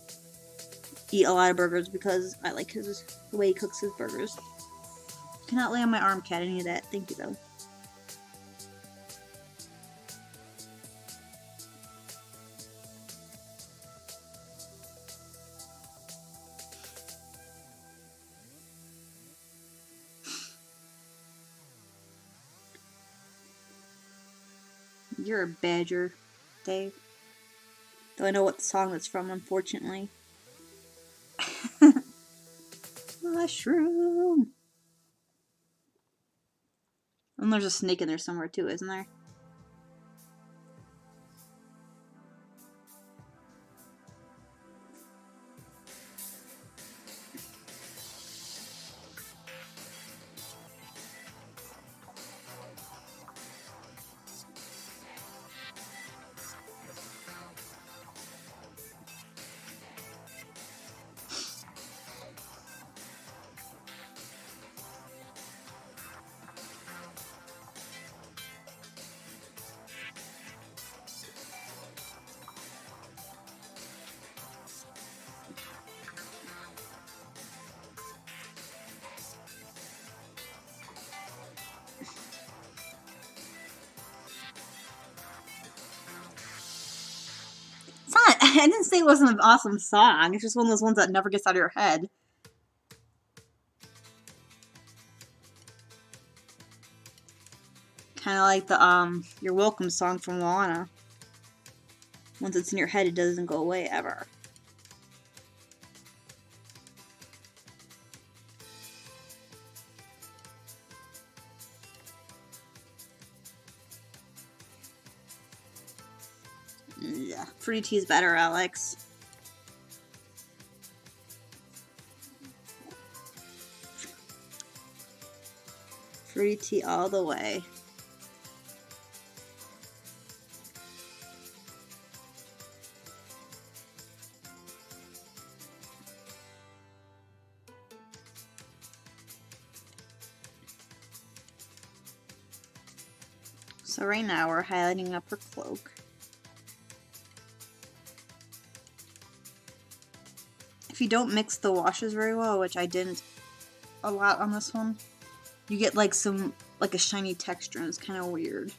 eat a lot of burgers because I like the way he cooks his burgers. Cannot lay on my arm, cat. Any of that. Thank you, though. You're a badger, Dave. Though I know what song that's from, unfortunately. Mushroom. And there's a snake in there somewhere too, isn't there? It's not. I didn't say it wasn't an awesome song. It's just one of those ones that never gets out of your head. Kind of like the You're Welcome song from Moana. Once it's in your head, it doesn't go away ever. Yeah, fruity tea is better, Alex. Fruity tea all the way. So right now we're highlighting up her cloak. If you don't mix the washes very well, which I didn't a lot on this one, you get like a shiny texture and it's kind of weird.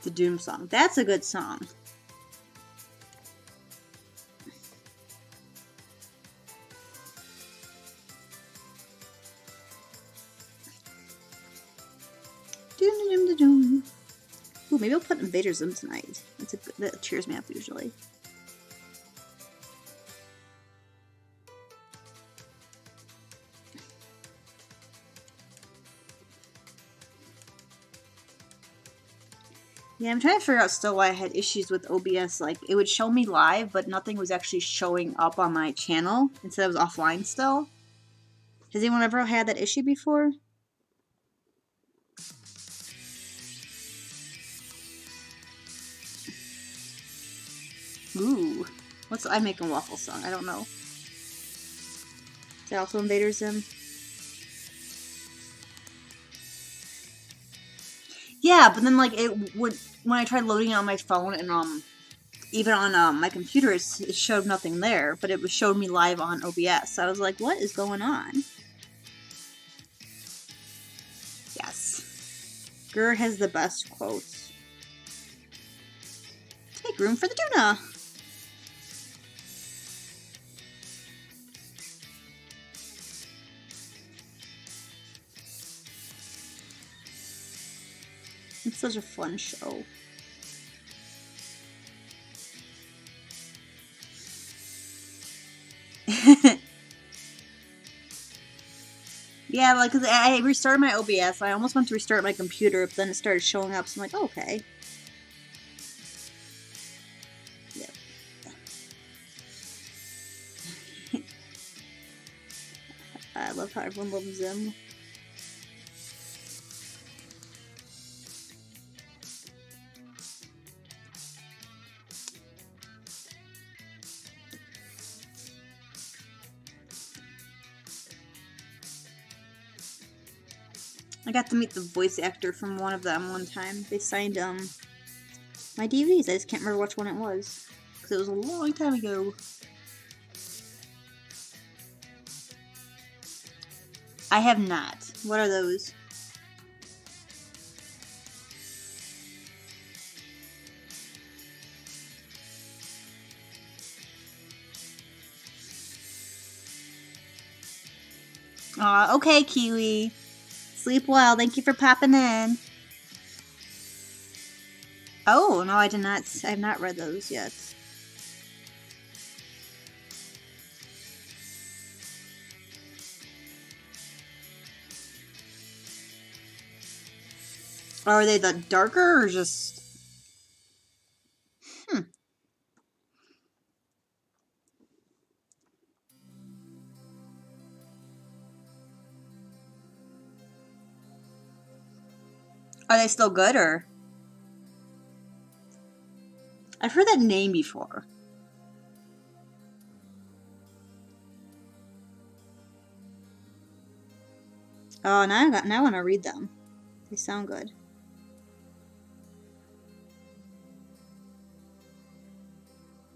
The Doom song. That's a good song. Doom. Ooh, maybe I'll put Invader Zim tonight. That cheers me up usually. Yeah, I'm trying to figure out still why I had issues with OBS. Like, it would show me live, but nothing was actually showing up on my channel. Instead, it was offline still. Has anyone ever had that issue before? Ooh. What's the I Make a Waffle song? I don't know. Is that also Invader Zim? Yeah, but then like it would when I tried loading it on my phone and even on my computer it showed nothing there, but it showed me live on OBS. So I was like, what is going on? Yes. Gur has the best quotes. Take room for the tuna. It's such a fun show. Yeah, like, cause I restarted my OBS. I almost went to restart my computer, but then it started showing up, so I'm like, oh, okay. Yep. I love how everyone loves them. I got to meet the voice actor from one of them one time. They signed my DVDs. I just can't remember which one it was because it was a long time ago. I have not. What are those? Okay, Kiwi. Sleep well. Thank you for popping in. Oh, no, I did not. I have not read those yet. Are they the darker or just... Are they still good, or? I've heard that name before. Oh, now I want to read them. They sound good.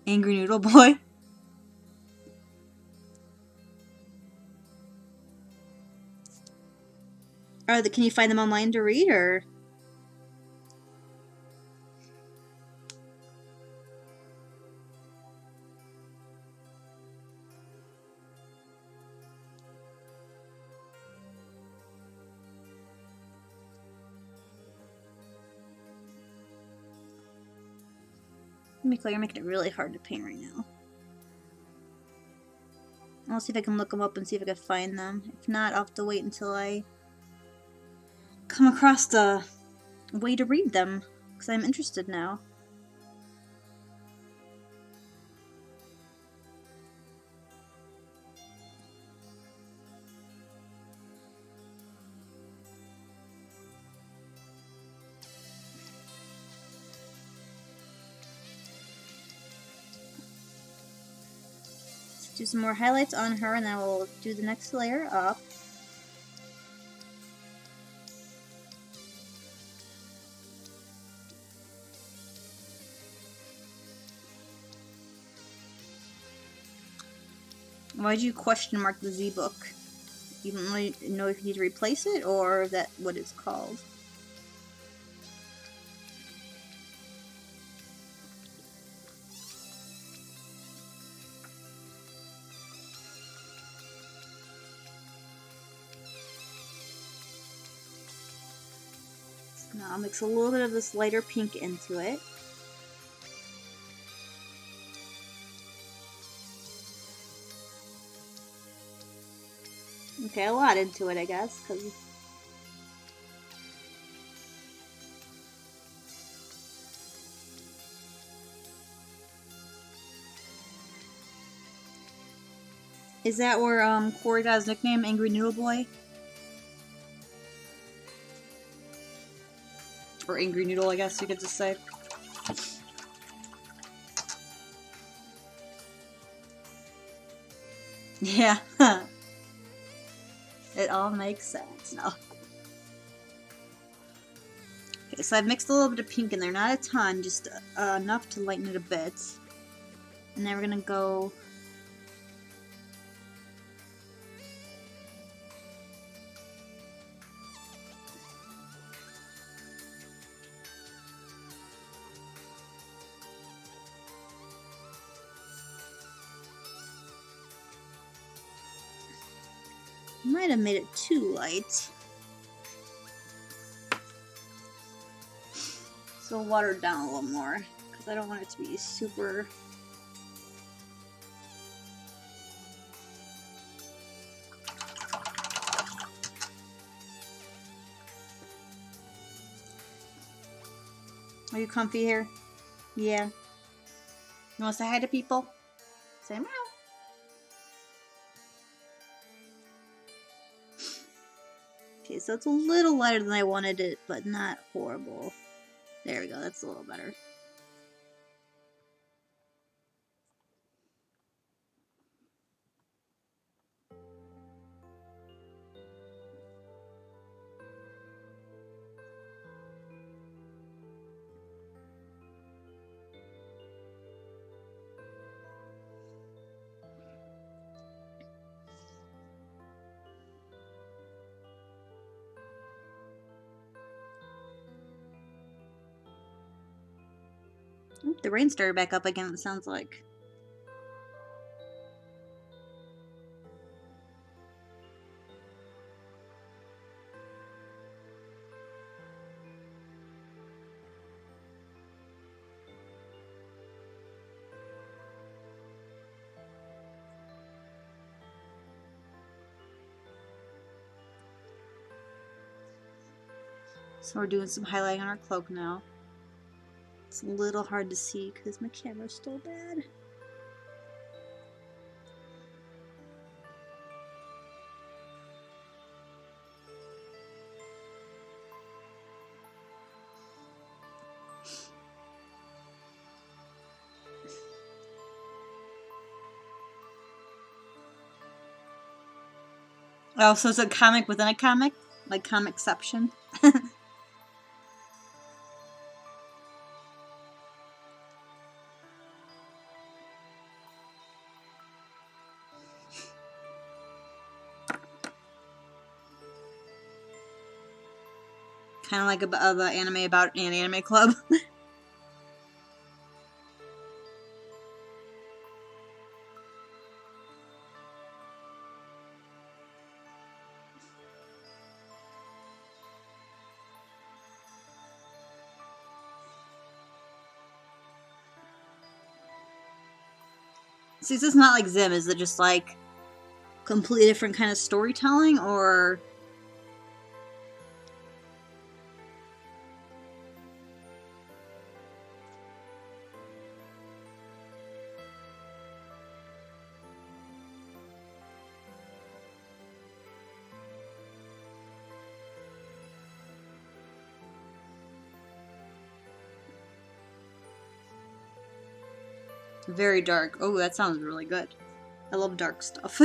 Angry Noodle Boy. Can you find them online to read, or? Let me clear. You're making it really hard to paint right now. I'll see if I can look them up and see if I can find them. If not, I'll have to wait until I come across the way to read them, because I'm interested now. do some more highlights on her, and then we'll do the next layer up. Why'd you question mark the Z book? You don't really know if you need to replace it, or is that what it's called? So now I'll mix a little bit of this lighter pink into it. Okay, a lot into it, I guess, because... Is that where, Corey got his nickname, Angry Noodle Boy? Or Angry Noodle, I guess you could just say. Yeah. It all makes sense now. Okay, so I've mixed a little bit of pink in there. Not a ton, just enough to lighten it a bit. And then we're gonna go... Might have made it too light. So water it down a little more, because I don't want it to be super... Are you comfy here? Yeah. You want to say hi to people? Say meow. Okay, so it's a little lighter than I wanted it, but not horrible. There we go, that's a little better. The rain started back up again, it sounds like. So we're doing some highlighting on our cloak now. It's a little hard to see because my camera's still bad. Oh, so it's a comic within a comic? Like Comicception? Kind of like the anime about an anime club. See, this is not like Zim. Is it just like completely different kind of storytelling, or... Very dark. Oh, that sounds really good. I love dark stuff.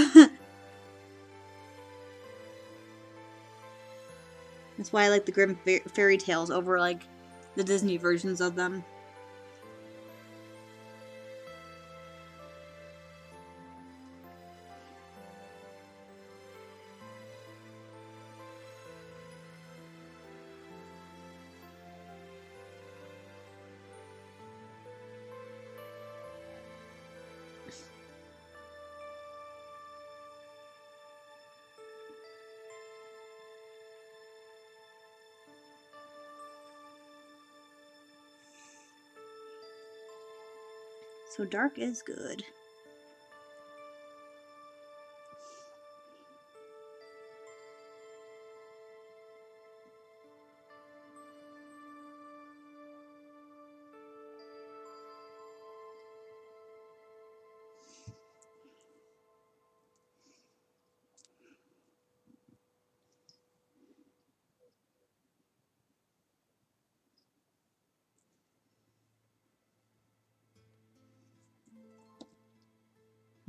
That's why I like the Grimm fairy tales over like the Disney versions of them. So dark is good.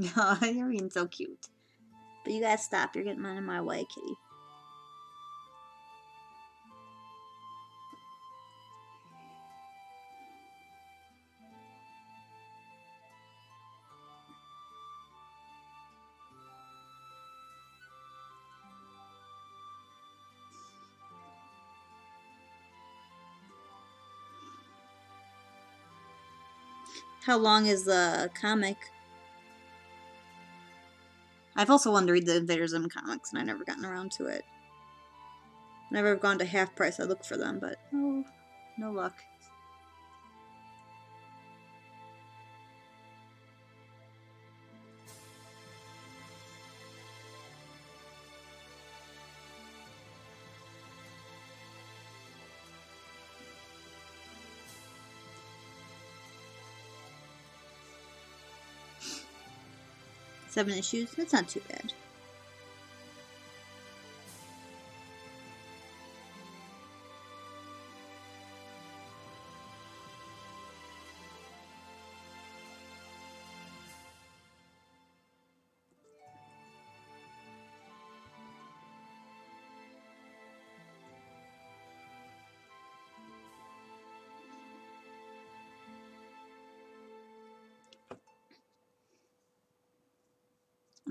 You're being so cute. But you gotta stop. You're getting in my way, kitty. How long is the comic? I've also wanted to read the Invader Zim comics, and I've never gotten around to it. Whenever I've gone to half price, I look for them, but oh, no luck. Seven issues? That's not too bad.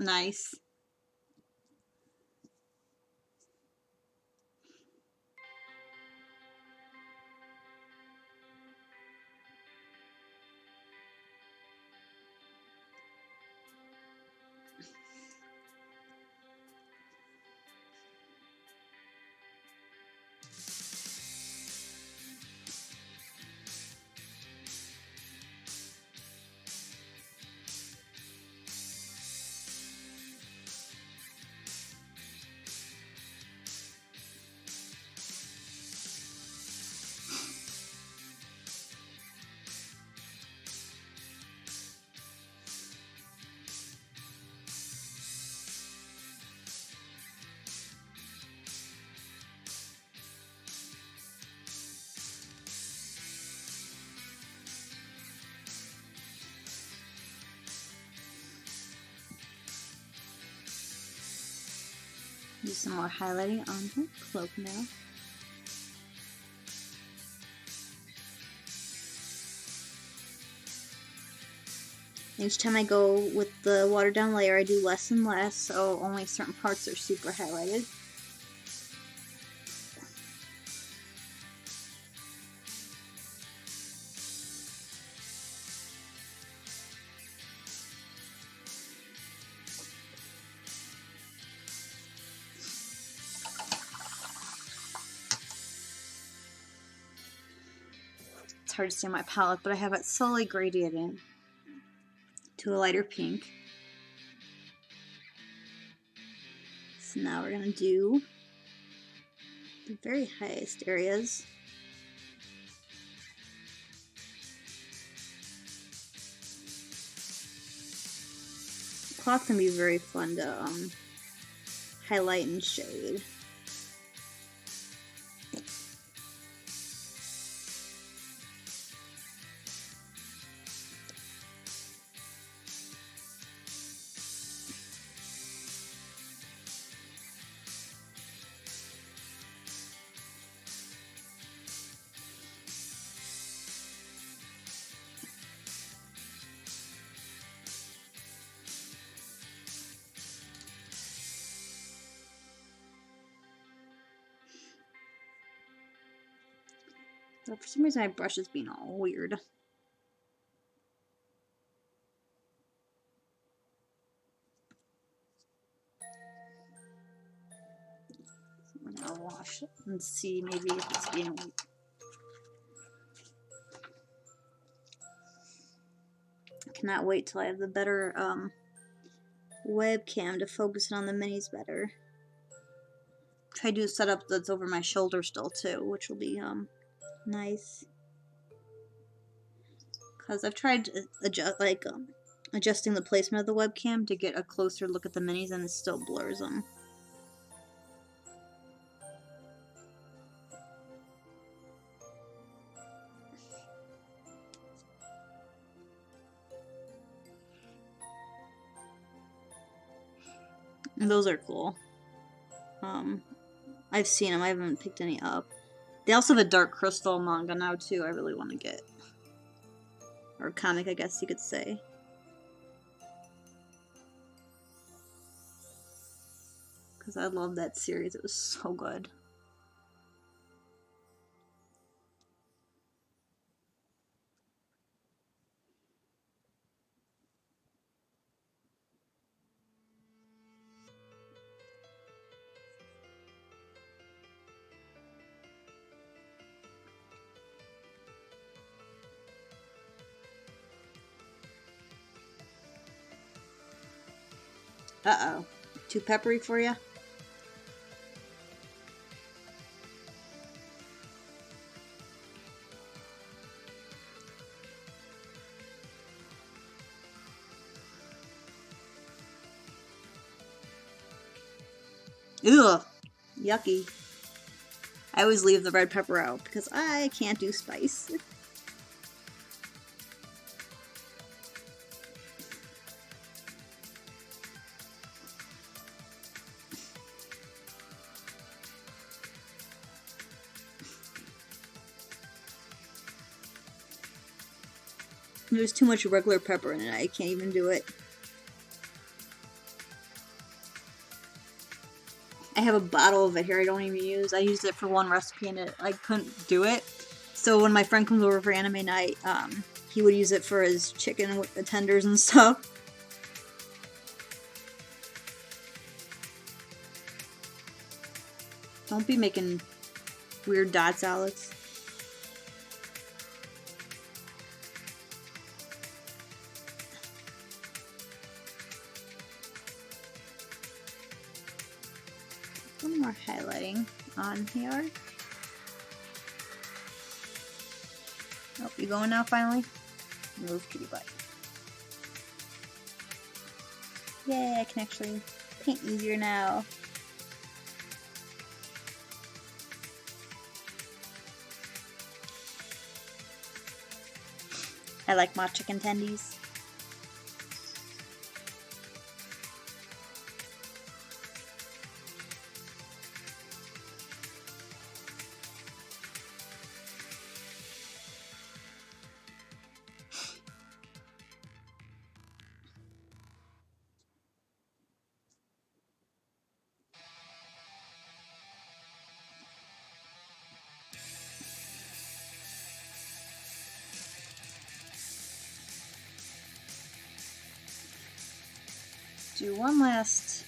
Nice. Do some more highlighting on her cloak now. Each time I go with the watered down layer, I do less and less, so only certain parts are super highlighted. It's hard to see on my palette, but I have it slowly gradiated to a lighter pink. So now we're going to do the very highest areas. Cloth can be very fun to highlight and shade. But for some reason my brush is being all weird. I'm gonna wash it and see maybe if it's being weak. I cannot wait till I have the better webcam to focus on the minis better. Try to do a setup that's over my shoulder still too, which will be nice. Because I've tried to adjusting the placement of the webcam to get a closer look at the minis, and it still blurs them. And those are cool. I've seen them. I haven't picked any up. They also have a Dark Crystal manga now too. I really want to get, or comic, I guess you could say. Because I love that series. It was so good. Uh-oh. Too peppery for you? Ugh. Yucky. I always leave the red pepper out because I can't do spice. There's too much regular pepper in it. I can't even do it. I have a bottle of it here I don't even use. I used it for one recipe and I couldn't do it. So when my friend comes over for anime night, he would use it for his chicken with the tenders and stuff. Don't be making weird dots, Alex. A little more highlighting on here. Oh, you going now finally? Move kitty butt. Yay, I can actually paint easier now. I like my chicken tendies. Do one last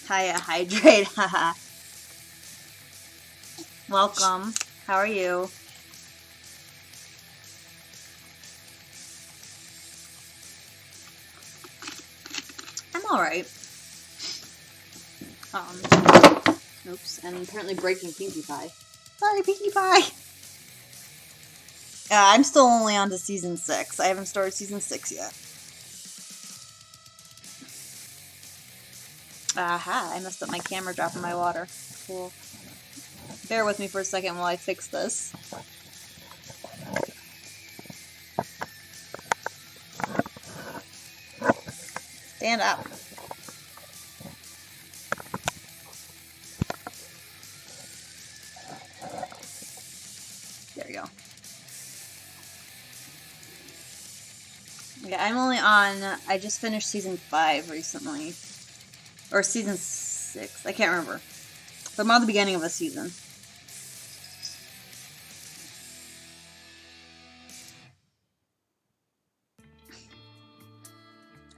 hiya, hydrate, haha. Welcome. How are you? I'm alright. Oops, and apparently breaking Pinkie Pie. Sorry, Pinkie Pie! I'm still only on to season 6. I haven't started season 6 yet. Aha, I messed up my camera dropping my water. Cool. Bear with me for a second while I fix this. Stand up. There we go. Yeah, I'm only on, I just finished season 5 recently. Or season 6, I can't remember. But I'm on the beginning of a season.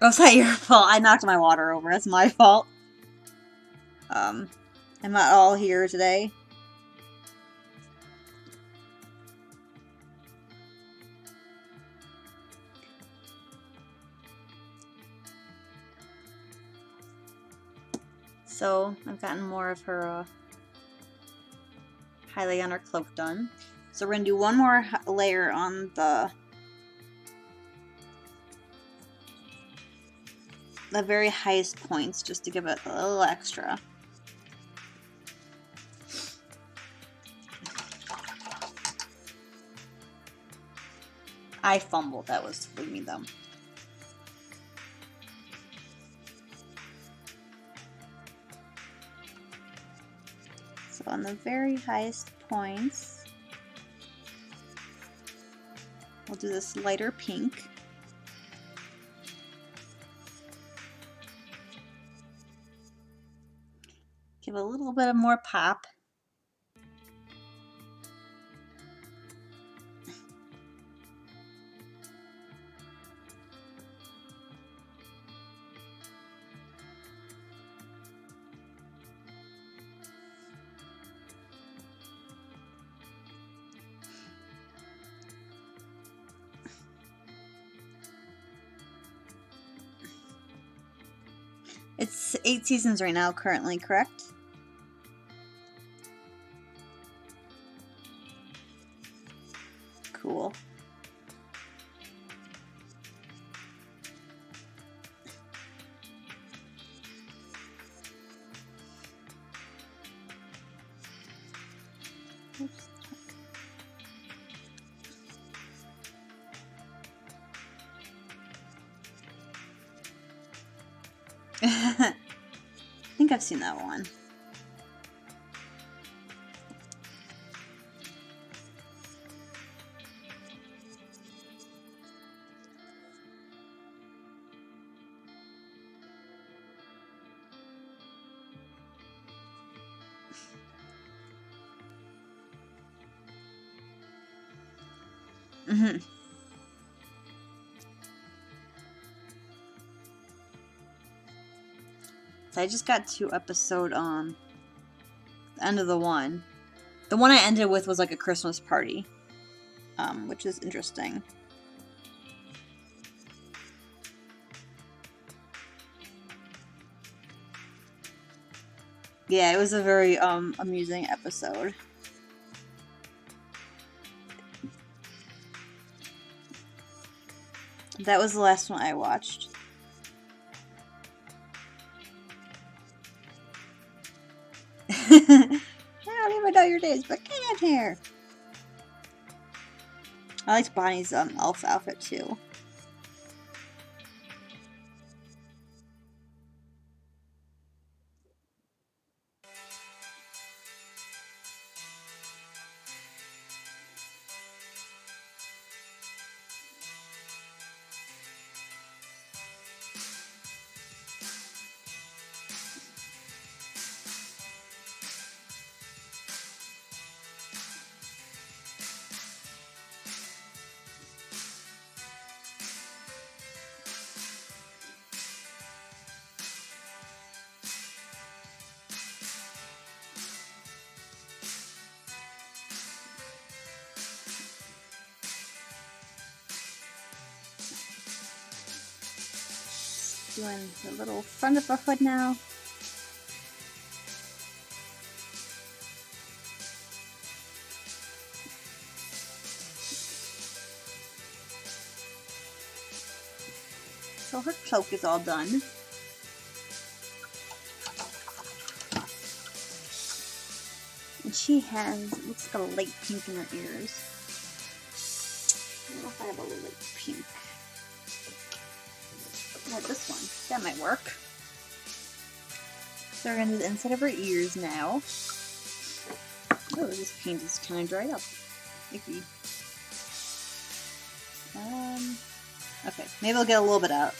Oh, is that your fault? I knocked my water over. That's my fault. I'm not all here today. So, I've gotten more of her highlight on her cloak done. So we're going to do one more layer on the very highest points, just to give it a little extra. I fumbled. That was me though. So on the very highest points, we'll do this lighter pink. Give a little bit of more pop. It's 8 seasons right now, currently, correct? Cool. Oops. I think I've seen that one. Mm-hmm. So I just got to episode the end of the one. The one I ended with was like a Christmas party, which is interesting. Yeah, it was a very amusing episode. That was the last one I watched. I don't even know your names, but get in here. I liked Bonnie's elf outfit too. Doing the little front of the hood now. So her cloak is all done. And she has, looks like a light pink in her ears. I don't know if I have a light pink. Oh, this one. That might work. So we're going to do the inside of her ears now. Oh, this paint is kind of dried up. Icky. Okay, maybe I'll get a little bit out.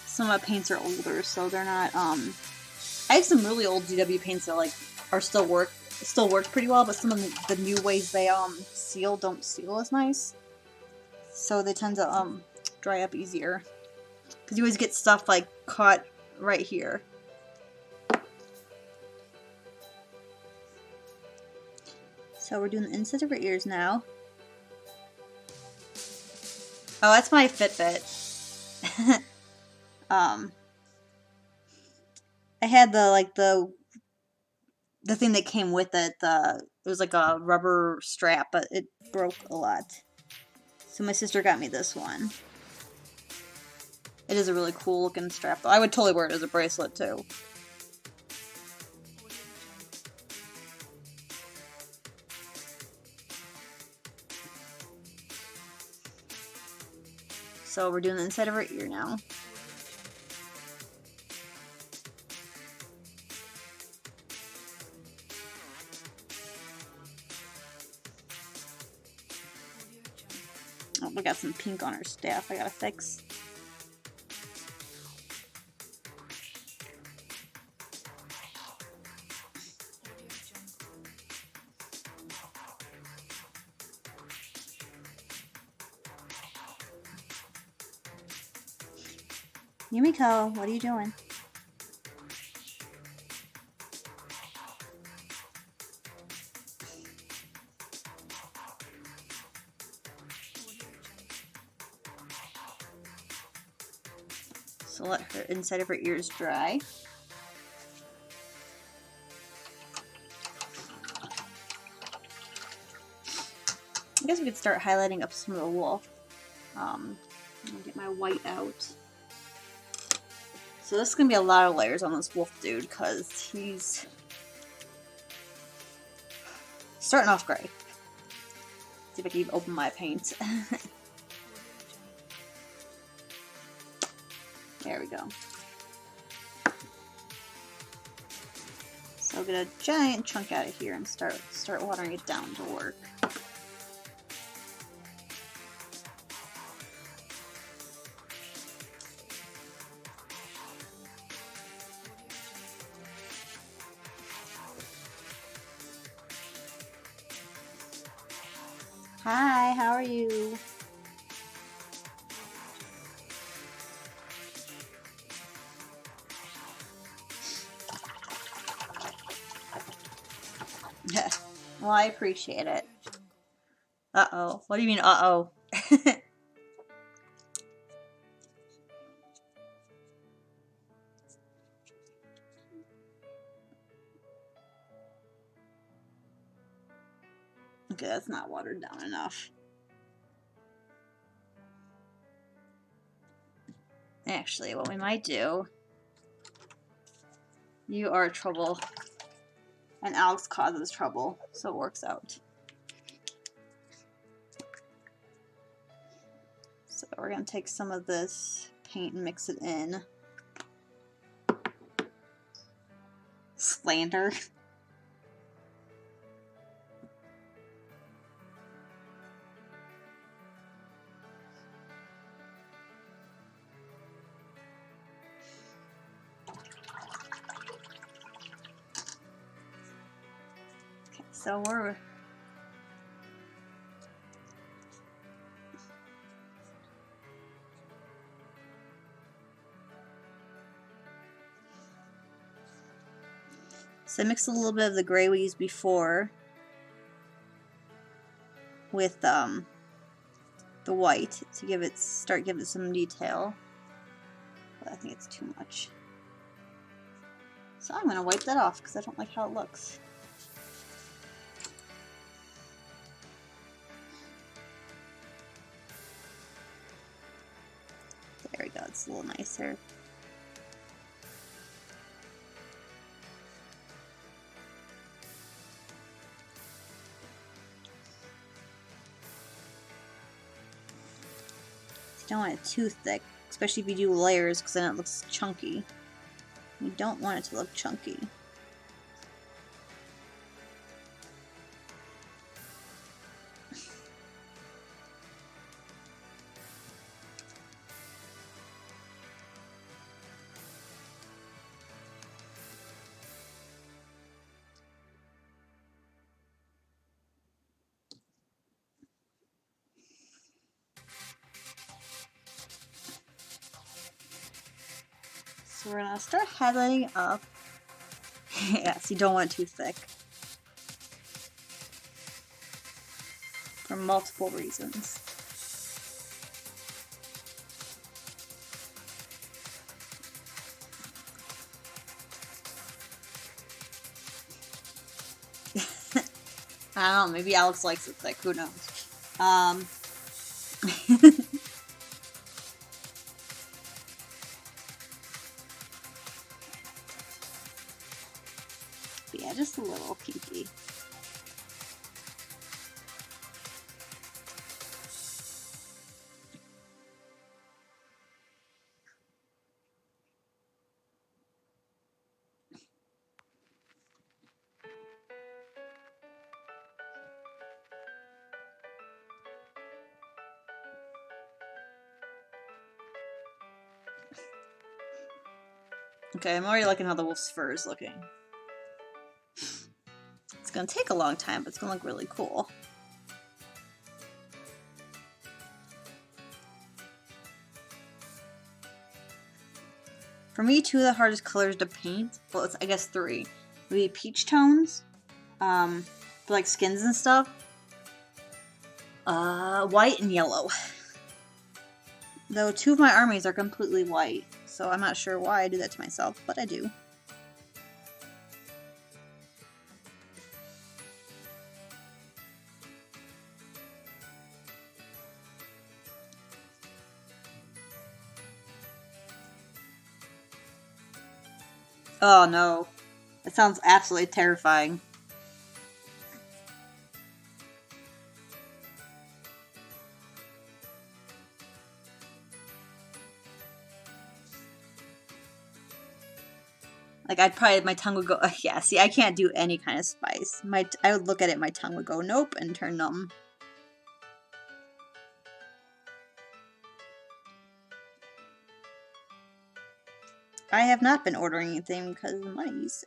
Some of my paints are older, so they're not, I have some really old GW paints that, like, are still work pretty well, but some of the new ways they, seal don't seal as nice. So they tend to, dry up easier. Because you always get stuff, like, caught right here. So we're doing the inside of her ears now. Oh, that's my Fitbit. I had the thing that came with it. It was like a rubber strap, but it broke a lot. So my sister got me this one. It is a really cool looking strap, though. I would totally wear it as a bracelet, too. So we're doing the inside of her ear now. Oh, we got some pink on her staff I gotta fix. Yumiko, what are you doing? So let her inside of her ears dry. I guess we could start highlighting up some of the wolf. I'll get my white out. So this is going to be a lot of layers on this wolf dude, because he's starting off gray. See if I can even open my paint. There we go. So I'll get a giant chunk out of here and start watering it down to work. Hi, how are you? Well, I appreciate it. Uh-oh. What do you mean, uh-oh? Okay, that's not watered down enough. Actually, what we might do... You are trouble. And Alex causes trouble, so it works out. So we're going to take some of this paint and mix it in. Slander. Okay, so we're... So I mixed a little bit of the gray we used before with the white to start giving it some detail. But I think it's too much. So I'm going to wipe that off because I don't like how it looks. There we go, it's a little nicer. You don't want it too thick, especially if you do layers, because then it looks chunky. You don't want it to look chunky. So we're gonna start highlighting up. Yes, you don't want it too thick. For multiple reasons. I don't know, maybe Alex likes it thick, who knows. But yeah, just a little kinky. Okay, I'm already liking how the wolf's fur is looking. It's gonna take a long time, but it's gonna look really cool. For me, two of the hardest colors to paint, well, it's, I guess 3, would be peach tones, for like skins and stuff, white and yellow. Though 2 of my armies are completely white, so I'm not sure why I do that to myself, but I do. Oh no, that sounds absolutely terrifying. Like, I'd probably, my tongue would go, yeah, see, I can't do any kind of spice. I would look at it, my tongue would go, nope, and turn numb. I have not been ordering anything because of the monies.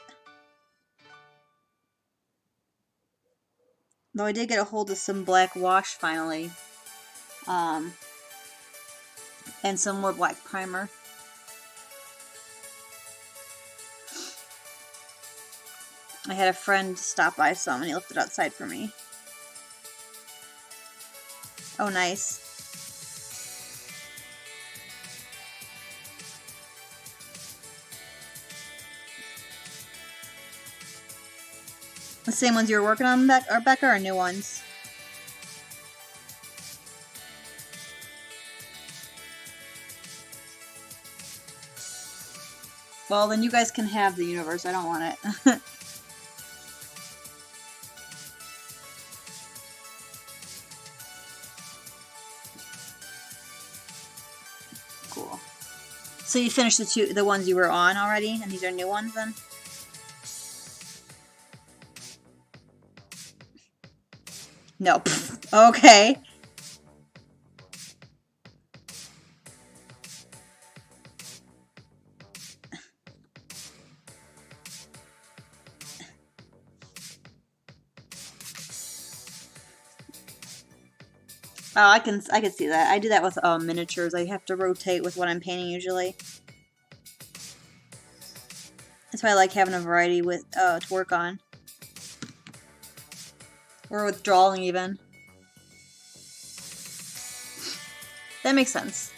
Though I did get a hold of some black wash finally. And some more black primer. I had a friend stop by some and he left it outside for me. Oh, nice. The same ones you were working on, Becca, or new ones? Well, then you guys can have the universe. I don't want it. Cool. So you finished the ones you were on already, and these are new ones then? No. Okay. Oh, I can see that. I do that with miniatures. I have to rotate with what I'm painting usually. That's why I like having a variety with to work on. Or with drawing even. That makes sense.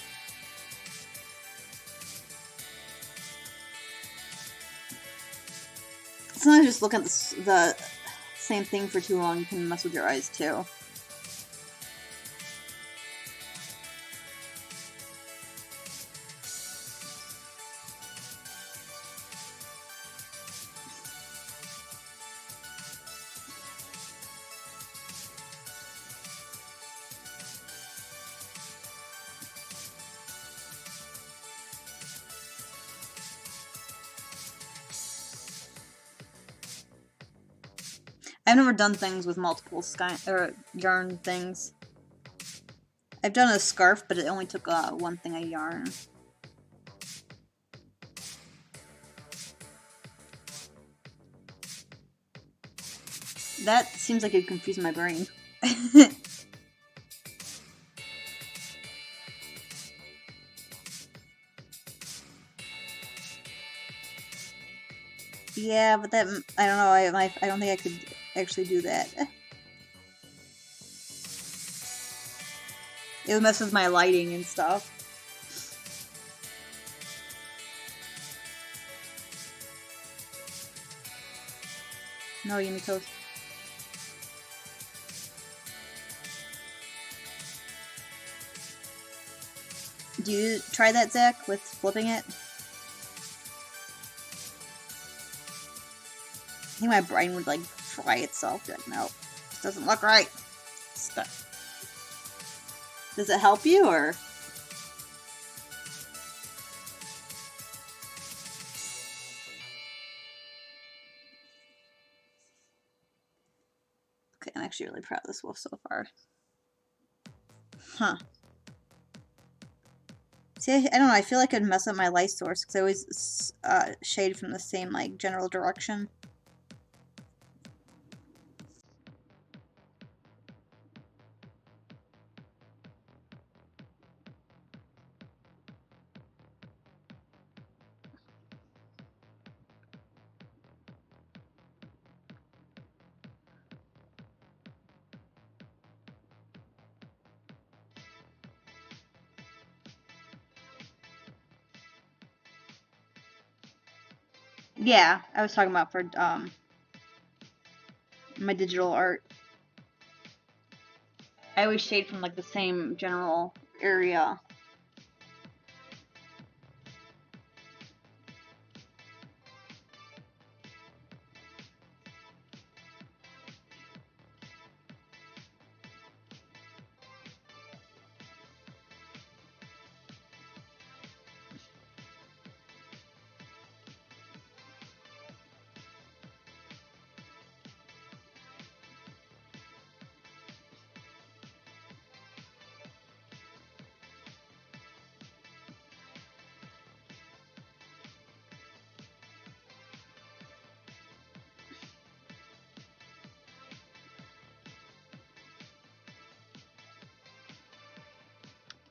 Sometimes just look at the same thing for too long can mess with your eyes too. I've never done things with multiple yarn things. I've done a scarf, but it only took one thing of yarn. That seems like it confused my brain. Yeah, but that, I don't know, I don't think I could actually do that. It would mess with my lighting and stuff. No, Yumi Toast. Do you try that, Zach, with flipping it? I think my brain would, like, fry itself. Like, no, this doesn't look right. Stop. Does it help you, or? Okay, I'm actually really proud of this wolf so far. Huh. See, I don't know, I feel like I'd mess up my light source, because I always shade from the same, like, general direction. Yeah, I was talking about for, my digital art. I always shade from, like, the same general area.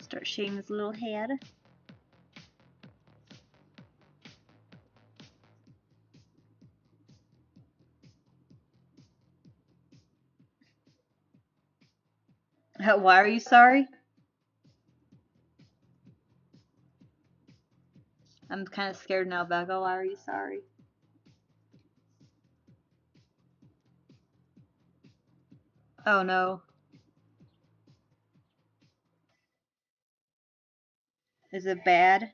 Start shading his little head. Why are you sorry? I'm kind of scared now, Becca. Why are you sorry? Oh no. Is it bad?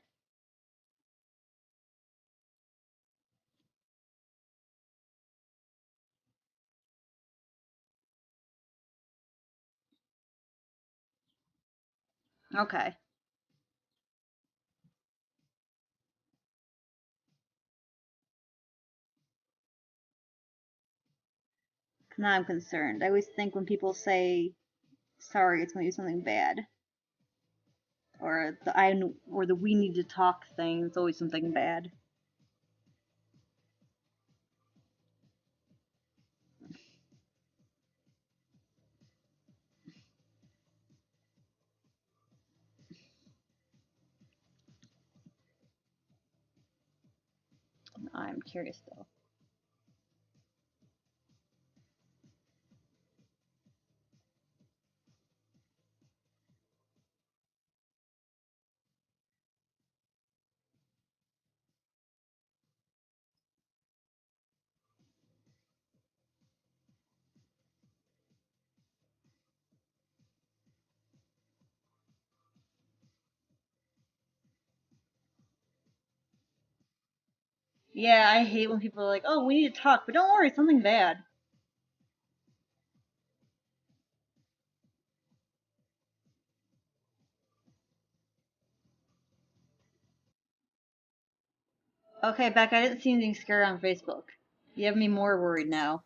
Okay. Now I'm concerned. I always think when people say sorry, it's going to be something bad. Or the we need to talk thing, it's always something bad. I'm curious though. Yeah, I hate when people are like, oh, we need to talk, but don't worry, it's something bad. Okay, Beck, I didn't see anything scary on Facebook. You have me more worried now.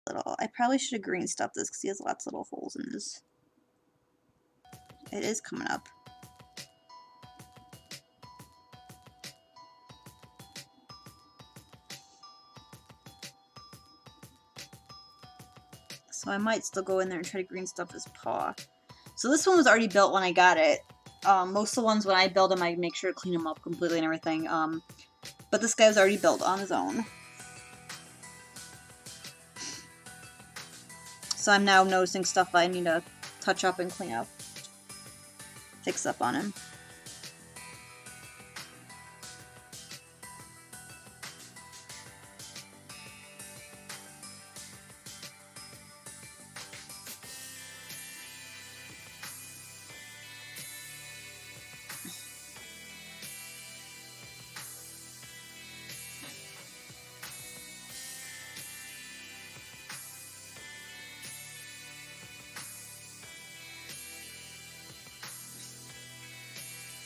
little. I probably should have green stuffed this because he has lots of little holes in his. It is coming up. So I might still go in there and try to green stuff his paw. So this one was already built when I got it. Most of the ones when I build them, I make sure to clean them up completely and everything. But this guy was already built on his own. So I'm now noticing stuff I need to touch up and clean up. Fix up on him.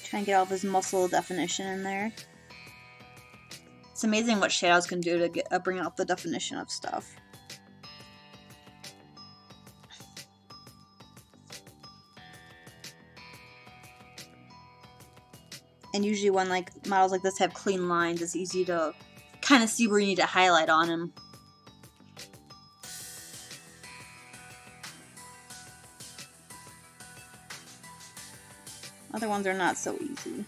Try and get all of his muscle definition in there. It's amazing what shadows can do to bring out the definition of stuff. And usually when like models like this have clean lines, it's easy to kind of see where you need to highlight on him. Other ones are not so easy.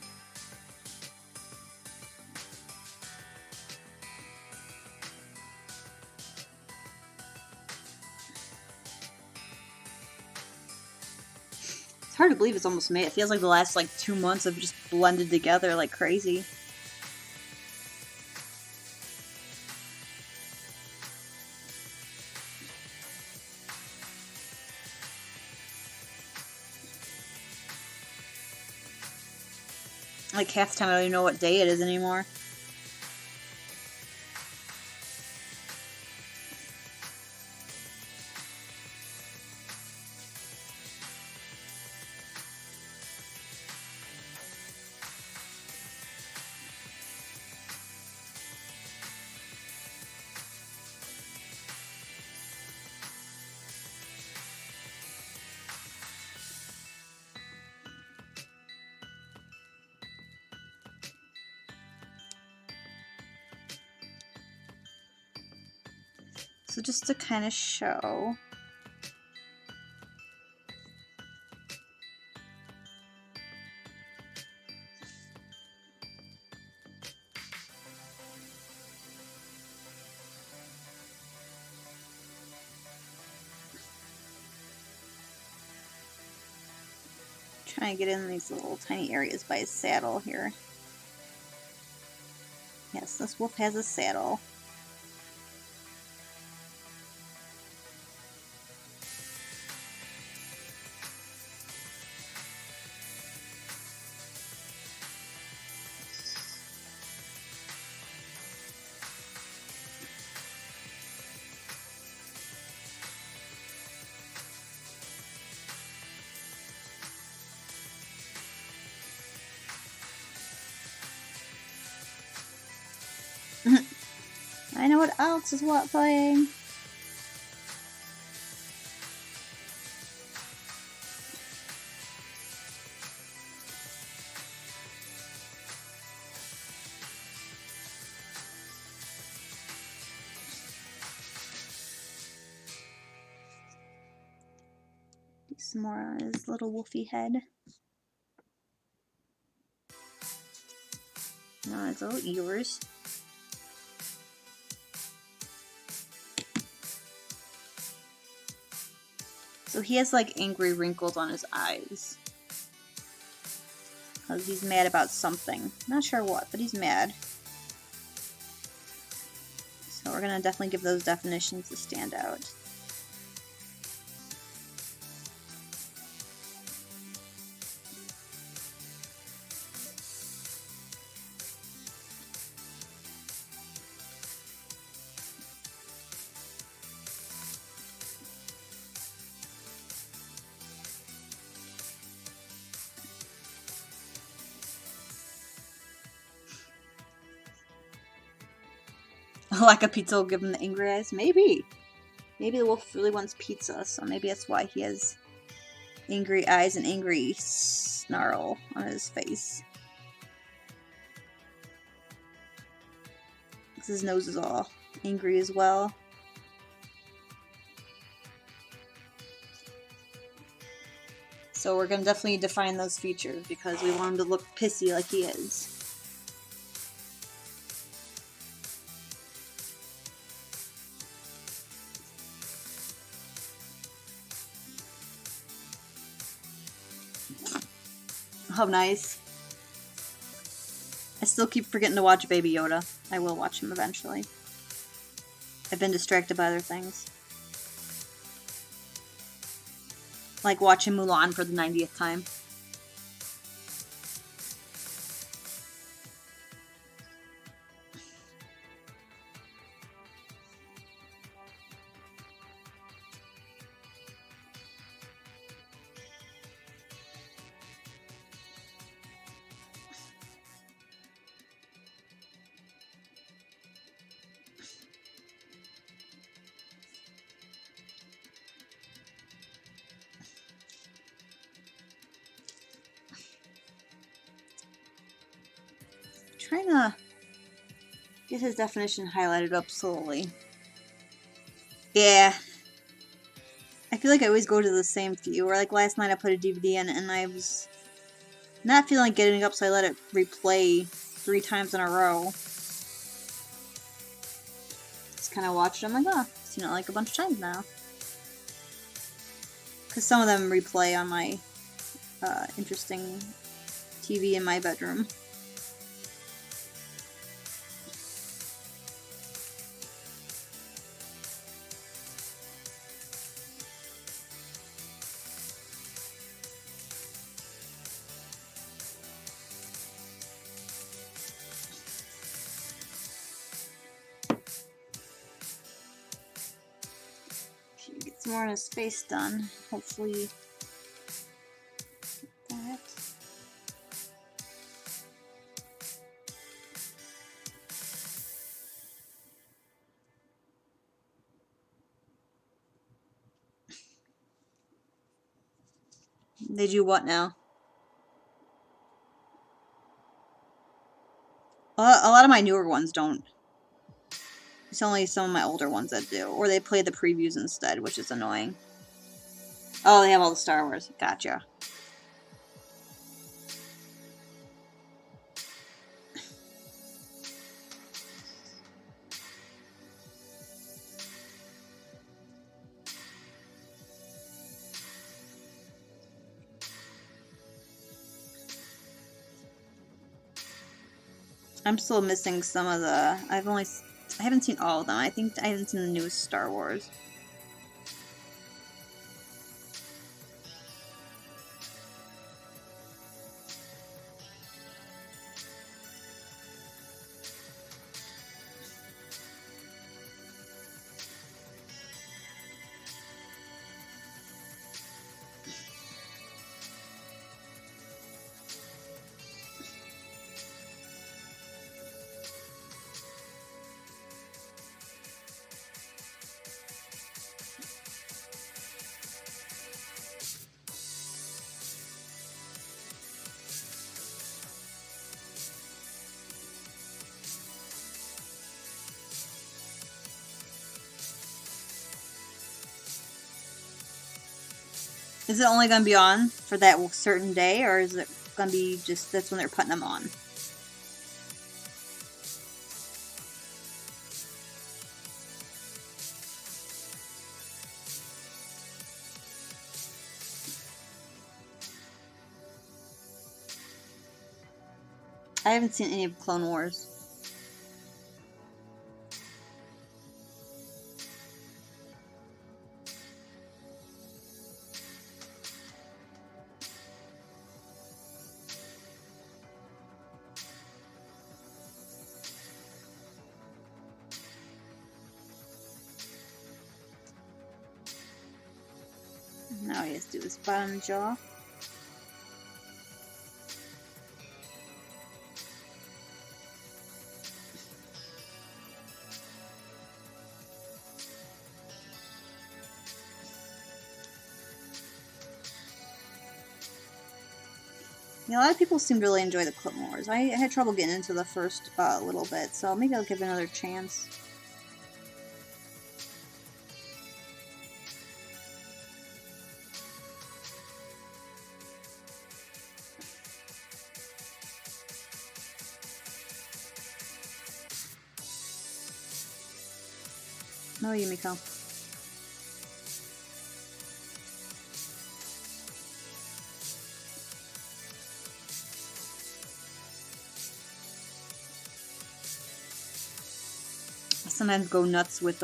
It's hard to believe it's almost made. It feels like the last like 2 months have just blended together like crazy. Like half the time I don't even know what day it is anymore. So just to kind of show. Trying to get in these little tiny areas by his saddle here. Yes, this wolf has a saddle. I know what else is what playing. Do some more on his little wolfy head. Now his little ears. So he has like angry wrinkles on his eyes. Because he's mad about something. Not sure what, but he's mad. So we're going to definitely give those definitions to stand out. A lack of pizza will give him the angry eyes? Maybe. Maybe the wolf really wants pizza, so maybe that's why he has angry eyes and angry snarl on his face. His nose is all angry as well. So we're going to definitely define those features because we want him to look pissy like he is. Oh, nice. I still keep forgetting to watch Baby Yoda. I will watch him eventually. I've been distracted by other things. Like watching Mulan for the 90th time. Trying to get his definition highlighted up slowly. Yeah. I feel like I always go to the same few. Or like last night I put a DVD in and I was not feeling like getting up, so I let it replay 3 times in a row. Just kind of watched it. I'm like, oh, I've seen it like a bunch of times now. Because some of them replay on my interesting TV in my bedroom. Get some more on his face done. Hopefully that. They do what now? A lot of my newer ones don't. It's only some of my older ones that do. Or they play the previews instead, which is annoying. Oh, they have all the Star Wars. Gotcha. I'm still missing some of the... I haven't seen all of them. I think I haven't seen the newest Star Wars. Is it only going to be on for that certain day, or is it going to be just that's when they're putting them on? I haven't seen any of Clone Wars. Now he has to do his bottom jaw. Yeah, a lot of people seem to really enjoy the clip mowers. I had trouble getting into the first little bit, so maybe I'll give it another chance. No, Yumiko. I sometimes go nuts with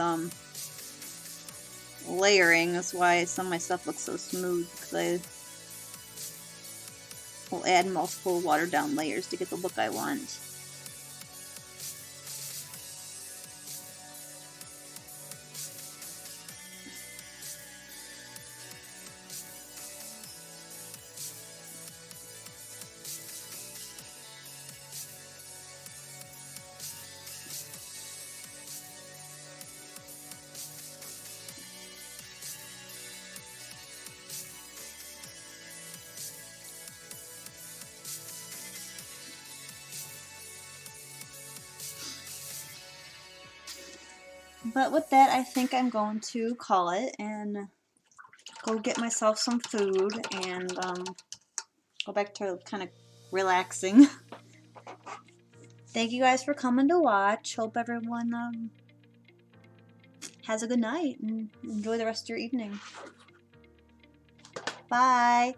layering. That's why some of my stuff looks so smooth, because I will add multiple watered down layers to get the look I want. But with that, I think I'm going to call it and go get myself some food and go back to kind of relaxing. Thank you guys for coming to watch. Hope everyone has a good night and enjoy the rest of your evening. Bye!